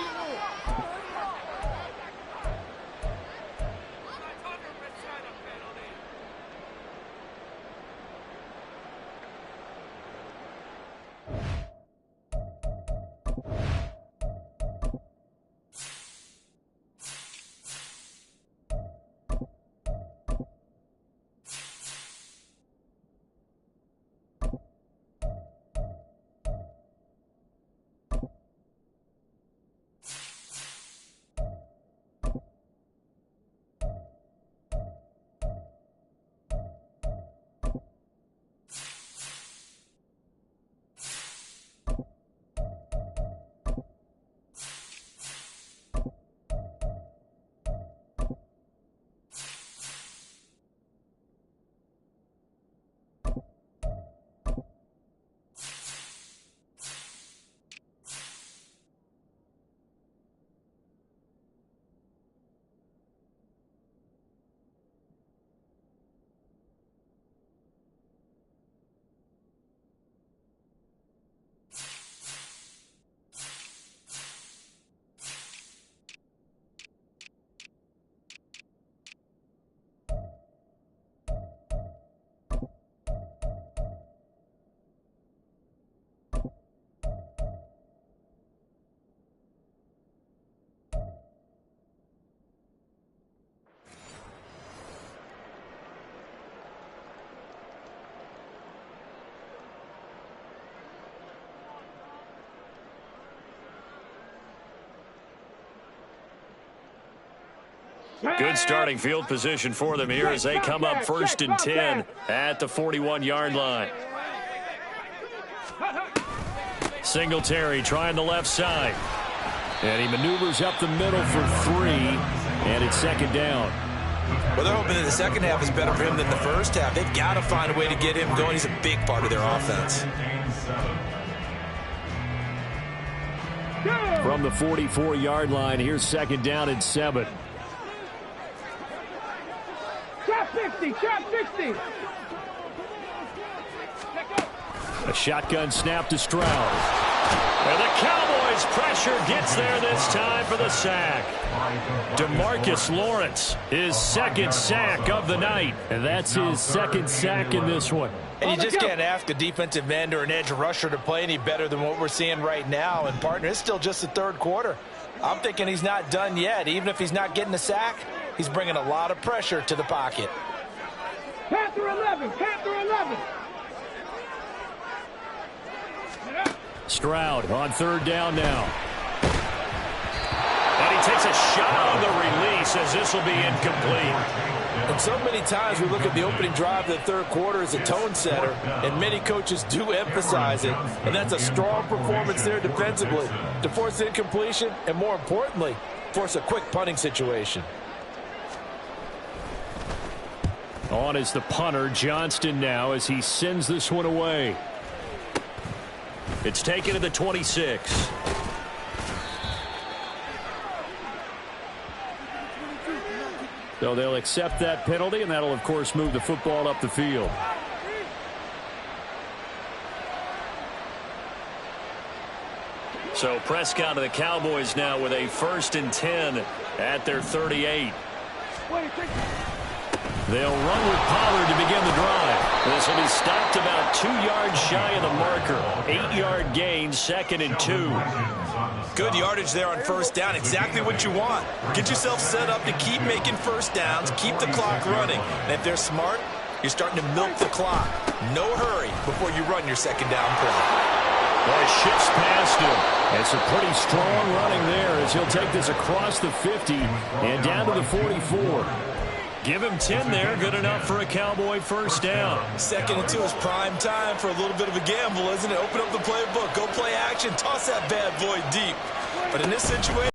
Good starting field position for them here as they come up 1st and 10 at the 41-yard line. Singletary trying the left side. And he maneuvers up the middle for 3, and it's 2nd down. Well, they're hoping that the second half is better for him than the first half. They've got to find a way to get him going. He's a big part of their offense. From the 44-yard line, here's 2nd down and 7. Trap 50, trap 50. A shotgun snap to Stroud. And the Cowboys pressure gets there this time for the sack. DeMarcus Lawrence, his 2nd sack of the night. And that's his 2nd sack in this one. And you just can't ask a defensive end or an edge rusher to play any better than what we're seeing right now. And, partner, it's still just the 3rd quarter. I'm thinking he's not done yet. Even if he's not getting a sack, he's bringing a lot of pressure to the pocket. Panther 11, Panther 11. Stroud on 3rd down now. And he takes a shot on the release as this will be incomplete. And so many times we look at the opening drive of the 3rd quarter as a tone setter, and many coaches do emphasize it. And that's a strong performance there defensively to force incompletion and, more importantly, force a quick punting situation. On is the punter, Johnston, now as he sends this one away. It's taken to the 26. So they'll accept that penalty, and that'll, of course, move the football up the field. So Prescott of the Cowboys now with a 1st and 10 at their 38. They'll run with Pollard to begin the drive. This will be stopped about 2 yards shy of the marker. 8-yard gain, 2nd and 2. Good yardage there on 1st down. Exactly what you want. Get yourself set up to keep making 1st downs, keep the clock running. And if they're smart, you're starting to milk the clock. No hurry before you run your 2nd down play. Well, it shifts past him. It's a pretty strong running there as he'll take this across the 50 and down to the 44. Give him 10 there. Good enough for a Cowboy 1st down. 2nd and 2 is prime time for a little bit of a gamble, isn't it? Open up the playbook. Go play action. Toss that bad boy deep. But in this situation...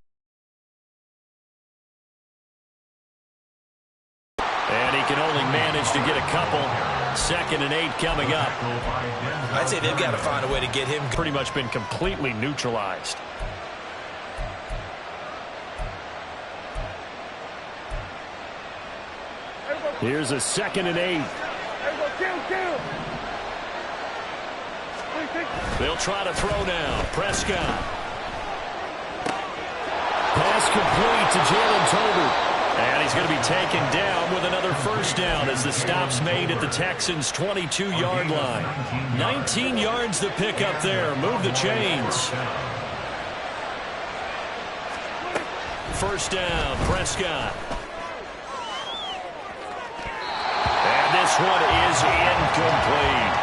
And he can only manage to get a couple. 2nd and 8 coming up. I'd say they've got to find a way to get him. Pretty much been completely neutralized. Here's a 2nd and 8. They'll try to throw now. Prescott. Pass complete to Jalen Tolbert. And he's going to be taken down with another 1st down as the stop's made at the Texans' 22-yard line. 19 yards to pick up there. Move the chains. 1st down, Prescott. And this one is incomplete.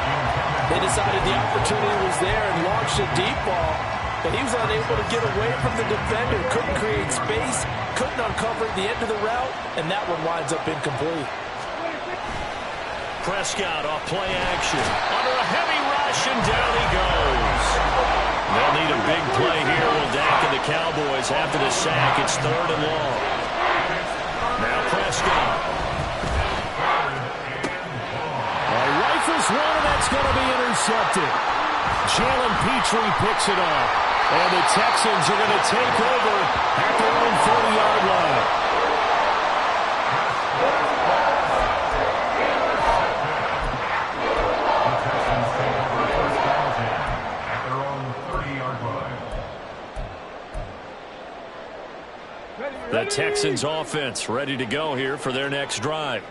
They decided the opportunity was there and launched a deep ball, but he was unable to get away from the defender. Couldn't create space, couldn't uncover the end of the route, and that one winds up incomplete. Prescott off play action. Under a heavy rush, and down he goes. They'll need a big play here. Will Dak and the Cowboys after the sack. It's 3rd and long. Now Prescott. Rifles one, and that's going to be intercepted. Jalen Petrie picks it up. And the Texans are going to take over at their own 40-yard line. At their own 30-yard line. The Texans offense ready to go here for their next drive.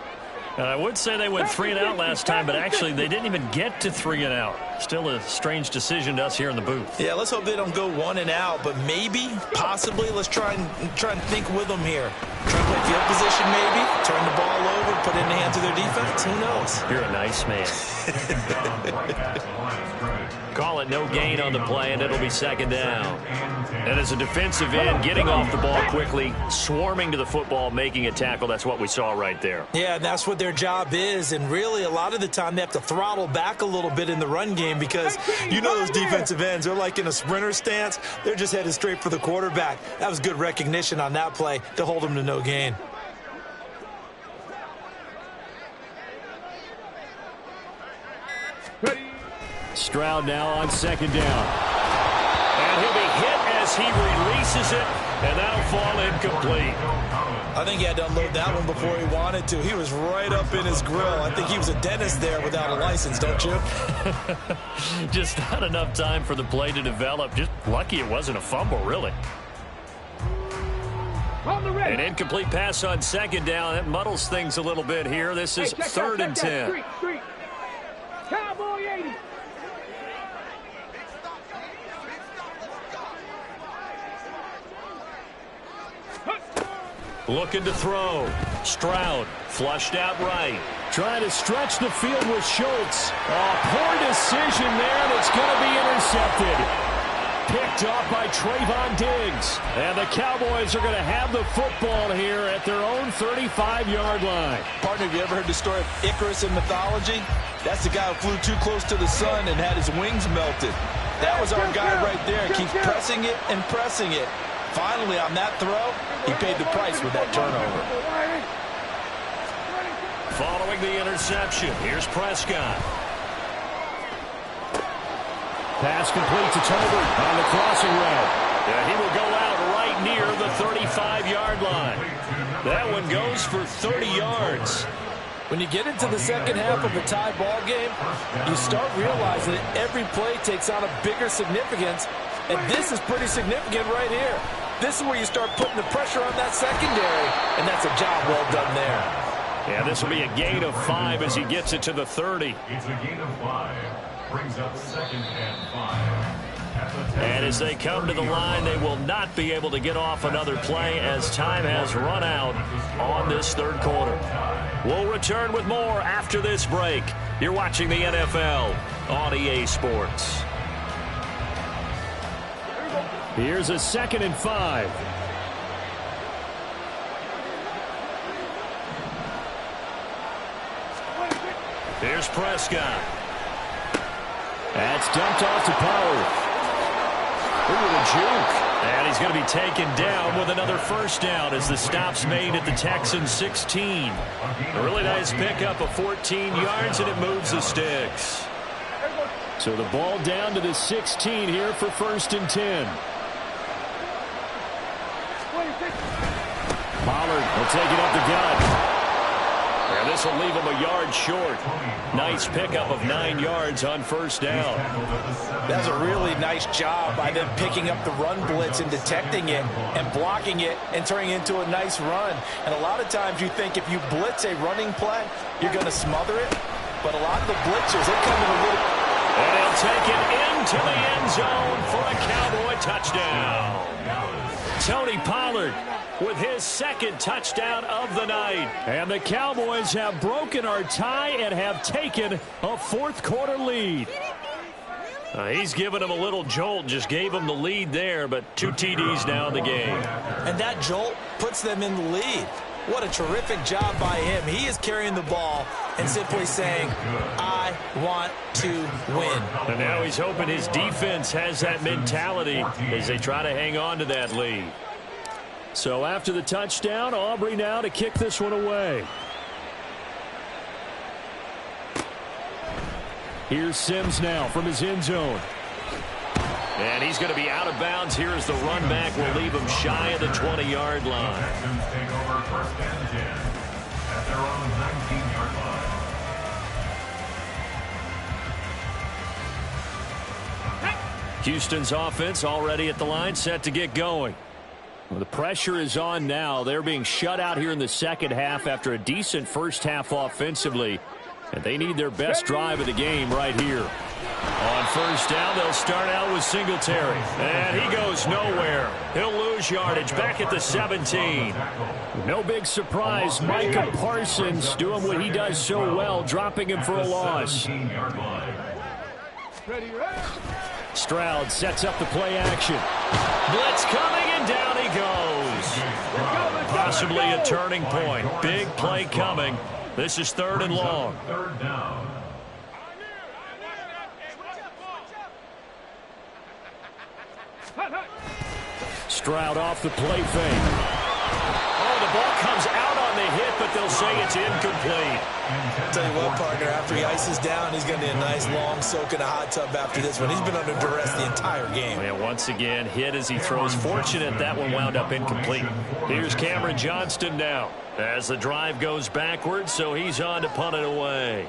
And I would say they went 3 and out last time, but actually they didn't even get to 3 and out. Still a strange decision to us here in the booth. Yeah, let's hope they don't go 1 and out, but maybe, possibly, let's try and think with them here. Try and play field position maybe, turn the ball over, put it in the hands of their defense. Who knows? You're a nice man. Call it no gain on the play, and it'll be 2nd down. And as a defensive end, getting off the ball quickly, swarming to the football, making a tackle, that's what we saw right there. Yeah, and that's what their job is, and really a lot of the time they have to throttle back a little bit in the run game because you know those defensive ends, they're like in a sprinter stance. They're just headed straight for the quarterback. That was good recognition on that play to hold them to no gain. Stroud now on 2nd down. And he'll be hit as he releases it, and that'll fall incomplete. I think he had to unload that one before he wanted to. He was right up in his grill. I think he was a dentist there without a license, don't you? Just not enough time for the play to develop. Just lucky it wasn't a fumble, really. An incomplete pass on 2nd down. That muddles things a little bit here. This is 3rd and 10. Cowboy 80. Looking to throw. Stroud flushed out right. Trying to stretch the field with Schultz. Oh, poor decision there. That's going to be intercepted. Picked off by Trayvon Diggs. And the Cowboys are going to have the football here at their own 35-yard line. Partner, have you ever heard the story of Icarus in mythology? That's the guy who flew too close to the sun and had his wings melted. That was our guy right there. Keeps pressing it and pressing it. Finally, on that throw, he paid the price with that turnover. Following the interception, here's Prescott. Pass complete to Tolbert on the crossing route. And he will go out right near the 35-yard line. That one goes for 30 yards. When you get into the second half of a tie ball game, you start realizing that every play takes on a bigger significance, and this is pretty significant right here. This is where you start putting the pressure on that secondary, and that's a job well done there. Yeah, this will be a gain of 5 as he gets it to the 30. It's a gain of 5. Brings up 2nd and 5. And as they come to the line, they will not be able to get off another play as time has run out on this third quarter. We'll return with more after this break. You're watching the NFL on EA Sports. Here's a 2nd and 5. Here's Prescott. That's dumped off to Pollard. Ooh, a juke. And he's going to be taken down with another first down as the stop's made at the Texans 16. A really nice pickup of 14 yards, and it moves the sticks. So the ball down to the 16 here for 1st and 10. Pollard will take it up the gut. And this will leave him a yard short. Nice pickup of 9 yards on first down. That's a really nice job by them picking up the run blitz and detecting it and blocking it and turning it into a nice run. And a lot of times you think if you blitz a running play, you're going to smother it. But a lot of the blitzers, they come in a little... And he'll take it into the end zone for a Cowboy touchdown. Tony Pollard with his 2nd touchdown of the night. And the Cowboys have broken our tie and have taken a 4th quarter lead. He's given him a little jolt, just gave him the lead there, but 2 TDs now in the game. And that jolt puts them in the lead. What a terrific job by him. He is carrying the ball and simply saying, I want to win. And now he's hoping his defense has that mentality as they try to hang on to that lead. So after the touchdown, Aubrey now to kick this one away. Here's Sims now from his end zone. And he's going to be out of bounds here as the run back will leave him shy of the 20-yard line. Texans take over 1st and 10 at their own 19-yard line. Houston's offense already at the line, set to get going. Well, the pressure is on now. They're being shut out here in the second half after a decent first half offensively. And they need their best drive of the game right here. On first down, they'll start out with Singletary. And he goes nowhere. He'll lose yardage back at the 17. No big surprise. Micah Parsons doing what he does so well, dropping him for a loss. Stroud sets up the play action. Blitz coming, and down he goes. Possibly a turning point. Big play coming. This is 3rd and long. 3rd down. Stroud off the play fake. Oh, the ball comes out on the hit, but they'll say it's incomplete. Tell you what, partner, after he ices down, he's going to need a nice long soak in a hot tub after this one. He's been under duress the entire game. And once again, hit as he throws. Fortunate that one wound up incomplete. Here's Cameron Johnston now as the drive goes backwards, so he's on to punt it away.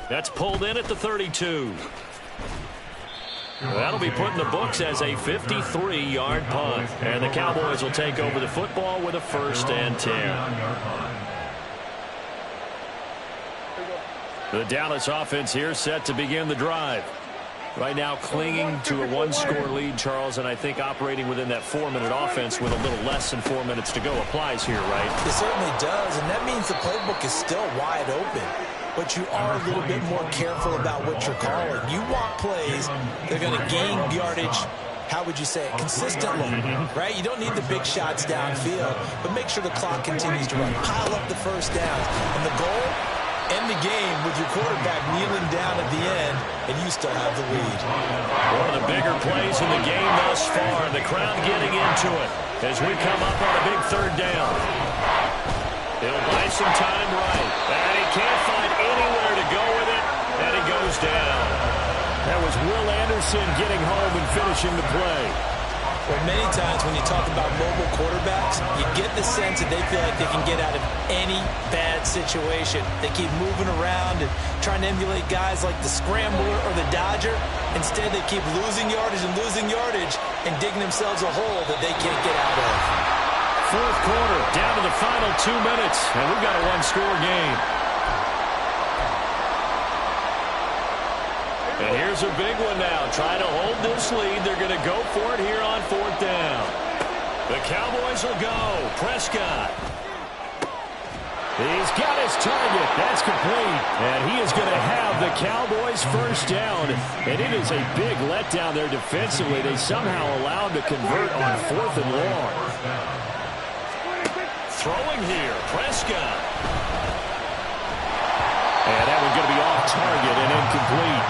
That's pulled in at the 32. That'll be put in the books as a 53-yard punt. And the Cowboys will take over the football with a 1st and 10. The Dallas offense here set to begin the drive. Right now clinging to a 1-score lead, Charles, and I think operating within that 4-minute offense with a little less than 4 minutes to go applies here, right? It certainly does, and that means the playbook is still wide open. But you are a little bit more careful about what you're calling. You want plays that are going to gain yardage, how would you say it, consistently, right? You don't need the big shots downfield, but make sure the clock continues to run. Pile up the first downs. And the goal, end the game with your quarterback kneeling down at the end, and you still have the lead. One of the bigger plays in the game thus far. The crowd getting into it as we come up on a big 3rd down. He'll buy some time right. And he can't find anywhere to go with it. And he goes down. That was Will Anderson getting home and finishing the play. Well, many times when you talk about mobile quarterbacks, you get the sense that they feel like they can get out of any bad situation. They keep moving around and trying to emulate guys like the Scrambler or the Dodger. Instead, they keep losing yardage and digging themselves a hole that they can't get out of. Fourth quarter, down to the final 2 minutes, and we've got a one-score game. And here's a big one now. Trying to hold this lead. They're going to go for it here on fourth down. The Cowboys will go. Prescott. He's got his target. That's complete. And he is going to have the Cowboys first down. And it is a big letdown there defensively. They somehow allowed to convert on fourth and long. Throwing here. Prescott. And that one's going to be off target and incomplete.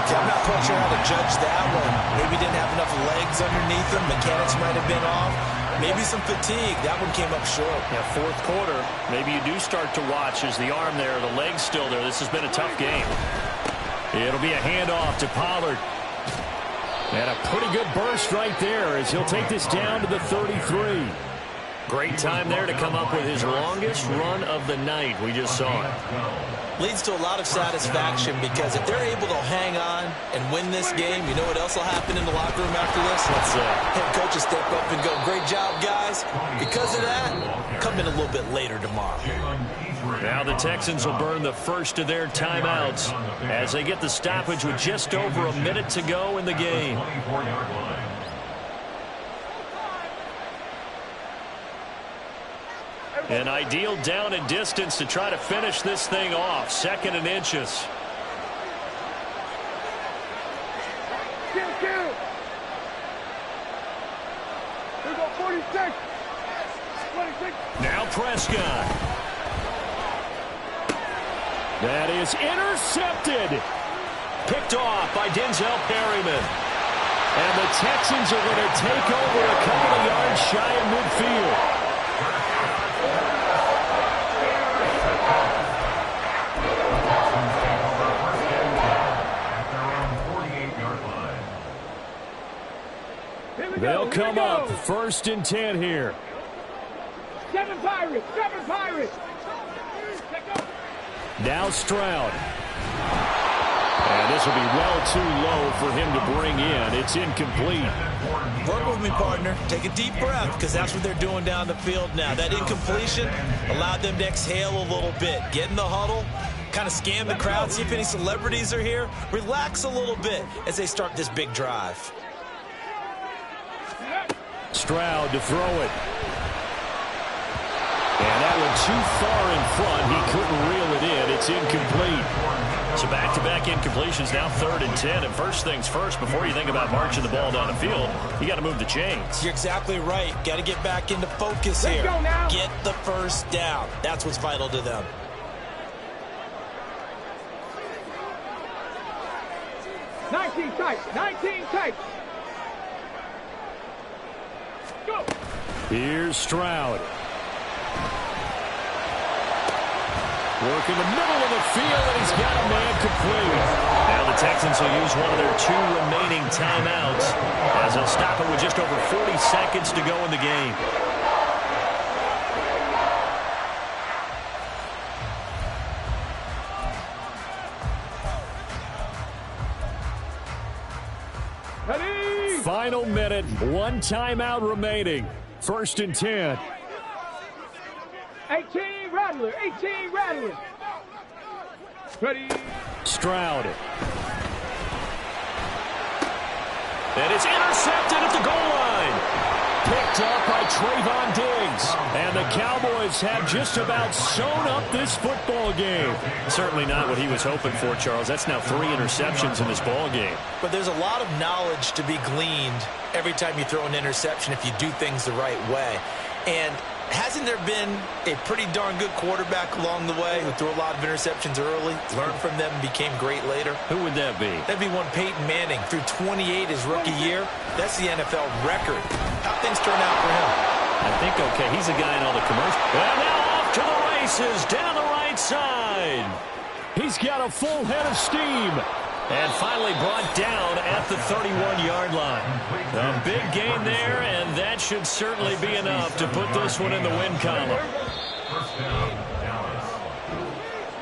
Yeah, I'm not quite sure how to judge that one. Maybe didn't have enough legs underneath him. Mechanics might have been off. Maybe some fatigue. That one came up short. Yeah, fourth quarter. Maybe you do start to watch as the arm there, the leg's still there. This has been a tough game. It'll be a handoff to Pollard. And a pretty good burst right there as he'll take this down to the 33. Great time there to come up with his longest run of the night. We just saw it. Leads to a lot of satisfaction because if they're able to hang on and win this game, you know what else will happen in the locker room after this? What's that? Head coach will step up and go, great job, guys. Because of that, come in a little bit later tomorrow. Now the Texans will burn the first of their timeouts as they get the stoppage with just over a minute to go in the game. An ideal down and distance to try to finish this thing off. 2nd and inches. Here we go, 46. 26. Now Prescott. That is intercepted. Picked off by Denzel Perryman. And the Texans are going to take over a couple of yards shy of midfield. They'll come up 1st and 10 here. 7 Pirates, 7 Pirates. Now Stroud. And this will be well too low for him to bring in. It's incomplete. Work with me, partner. Take a deep breath because that's what they're doing down the field now. That incompletion allowed them to exhale a little bit. Get in the huddle, kind of scan the crowd, see if any celebrities are here. Relax a little bit as they start this big drive. Stroud to throw it. And that one too far in front. He couldn't reel it in. It's incomplete. So back-to-back incompletions, now 3rd and 10. And first things first, before you think about marching the ball down the field, you got to move the chains. You're exactly right. Got to get back into focus here. Let's go now. Get the first down. That's what's vital to them. Nineteen tight. Go. Here's Stroud. Working the middle of the field, and he's got a man complete. Now the Texans will use one of their 2 remaining timeouts as they'll stop it with just over 40 seconds to go in the game. Ready? Final minute, 1 timeout remaining. 1st and 10. 18 Rattler. Ready? Stroud. And it's intercepted at the goal line. Picked up by Trayvon Diggs. And the Cowboys have just about sewn up this football game. Certainly not what he was hoping for, Charles. That's now 3 interceptions in this ball game. But there's a lot of knowledge to be gleaned every time you throw an interception if you do things the right way. And hasn't there been a pretty darn good quarterback along the way who threw a lot of interceptions early, learned from them, and became great later? Who would that be? That'd be one Peyton Manning. Threw 28 his rookie year. That's the NFL record. How things turn out for him? I think okay. He's the guy in all the commercials. And now off to the races down the right side. He's got a full head of steam. And finally brought down at the 31-yard line. A big gain there, and that should certainly be enough to put this one in the win column.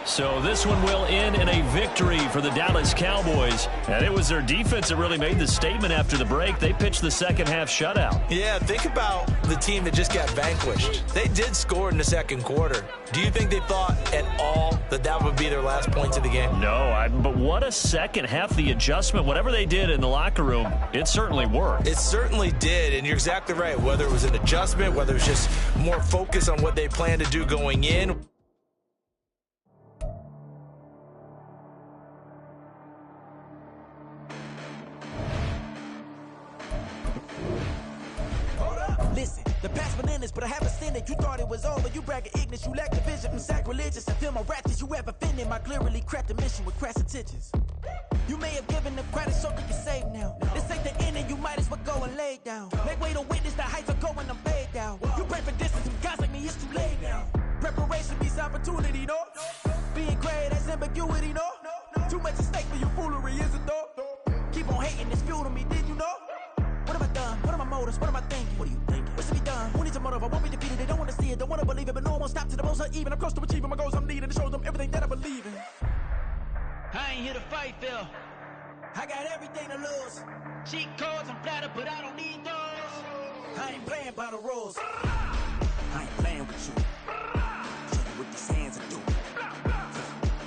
So this one will end in a victory for the Dallas Cowboys. And it was their defense that really made the statement after the break. They pitched the second half shutout. Yeah, think about the team that just got vanquished. They did score in the second quarter. Do you think they thought at all that that would be their last points of the game? No, but what a second half. The adjustment, whatever they did in the locker room, it certainly worked. It certainly did, and you're exactly right. Whether it was an adjustment, whether it was just more focus on what they planned to do going in. Listen, the past bananas, but I haven't seen it. You thought it was over. You bragging ignorance. You lack the vision. I'm sacrilegious. I feel my ratchets. You ever offended my clearly crafted mission with crass intentions. You may have given them credit so that you're safe now. This ain't the end and you might as well go and lay down. Make way to witness the heights are going, I'm paid down. You pray for distance from guys like me, it's too late now. Preparation means opportunity, no? Being great has ambiguity, no? Too much at stake for your foolery, is it though? Keep on hating, it's fuel to me, did you know? What have I done? What are my motives? What am I thinking? What are you thinking? What's to be done? Who needs a motive? I won't be defeated. They don't want to see it, don't want to believe it, but no one won't stop to the most uneven. I'm close to achieving my goals I'm needing to show them everything that I believe in. I ain't here to fight, Phil. I got everything to lose. Cheat codes, I'm flattered, but I don't need those. I ain't playing by the rules. I ain't playing with you. Show you what these hands are doing.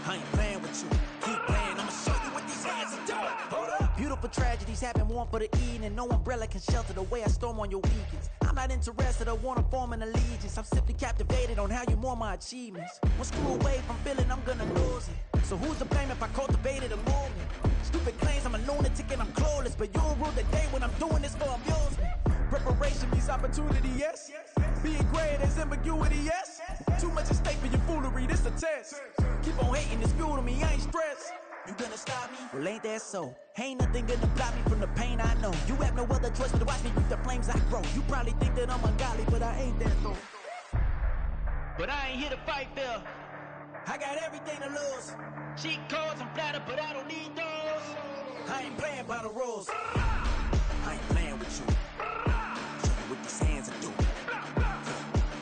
I ain't playing with you. Keep playing, I'ma show you what these hands are doing. Hold up. Beautiful tragedies happen, one for the evening. No umbrella can shelter the way I storm on your weekends. I'm not interested, I wanna form an allegiance. I'm simply captivated on how you mourn my achievements. One screw away from feeling I'm gonna lose it. So who's to blame if I cultivated a movement? Stupid claims I'm a lunatic and I'm clueless, but you'll rule the day when I'm doing this for amusement. Preparation means opportunity, yes. Being great is ambiguity, yes. Too much at stake for your foolery, this a test. Keep on hating, it's fuel to me, I ain't stressed. You gonna stop me? Well, ain't that so? Ain't nothing gonna block me from the pain I know. You have no other choice but to watch me reap the flames I grow. You probably think that I'm ungodly, but I ain't that though. But I ain't here to fight, Phil. I got everything to lose. Cheat codes, I'm flattered, but I don't need those. I ain't playing by the rules. I ain't playing with you. Show you what these hands are doing.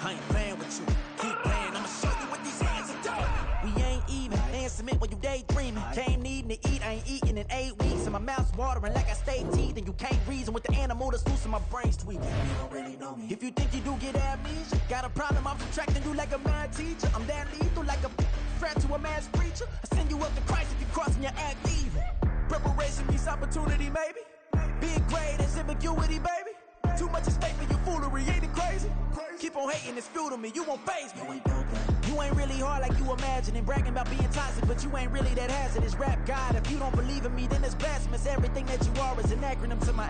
I ain't playing with you. Keep playing, I'ma show you what these hands are doing. We ain't even. They ain't cement when you daydreaming. Came needing to eat, I ain't eating in 8 weeks. And my mouth's watering like I stay teeth. And you can't reason with the animal that's loose in my brain's tweaking. You don't really know me. If you think you do get amnesia, got a problem, I'm subtracting you like a mad teacher. I'm that lethal like a threat to a mass preacher. I send you up to Christ if you crossing your act evil. Preparation means opportunity, maybe. Being great is ambiguity, baby. Too much at stake for your foolery, ain't it crazy? Keep on hating, it's fuel to me, you won't faze me. You ain't really hard like you imagining. Bragging about being toxic, but you ain't really that hazardous. Rap God, if you don't believe in me, then it's blasphemous. Everything that you are is an acronym to my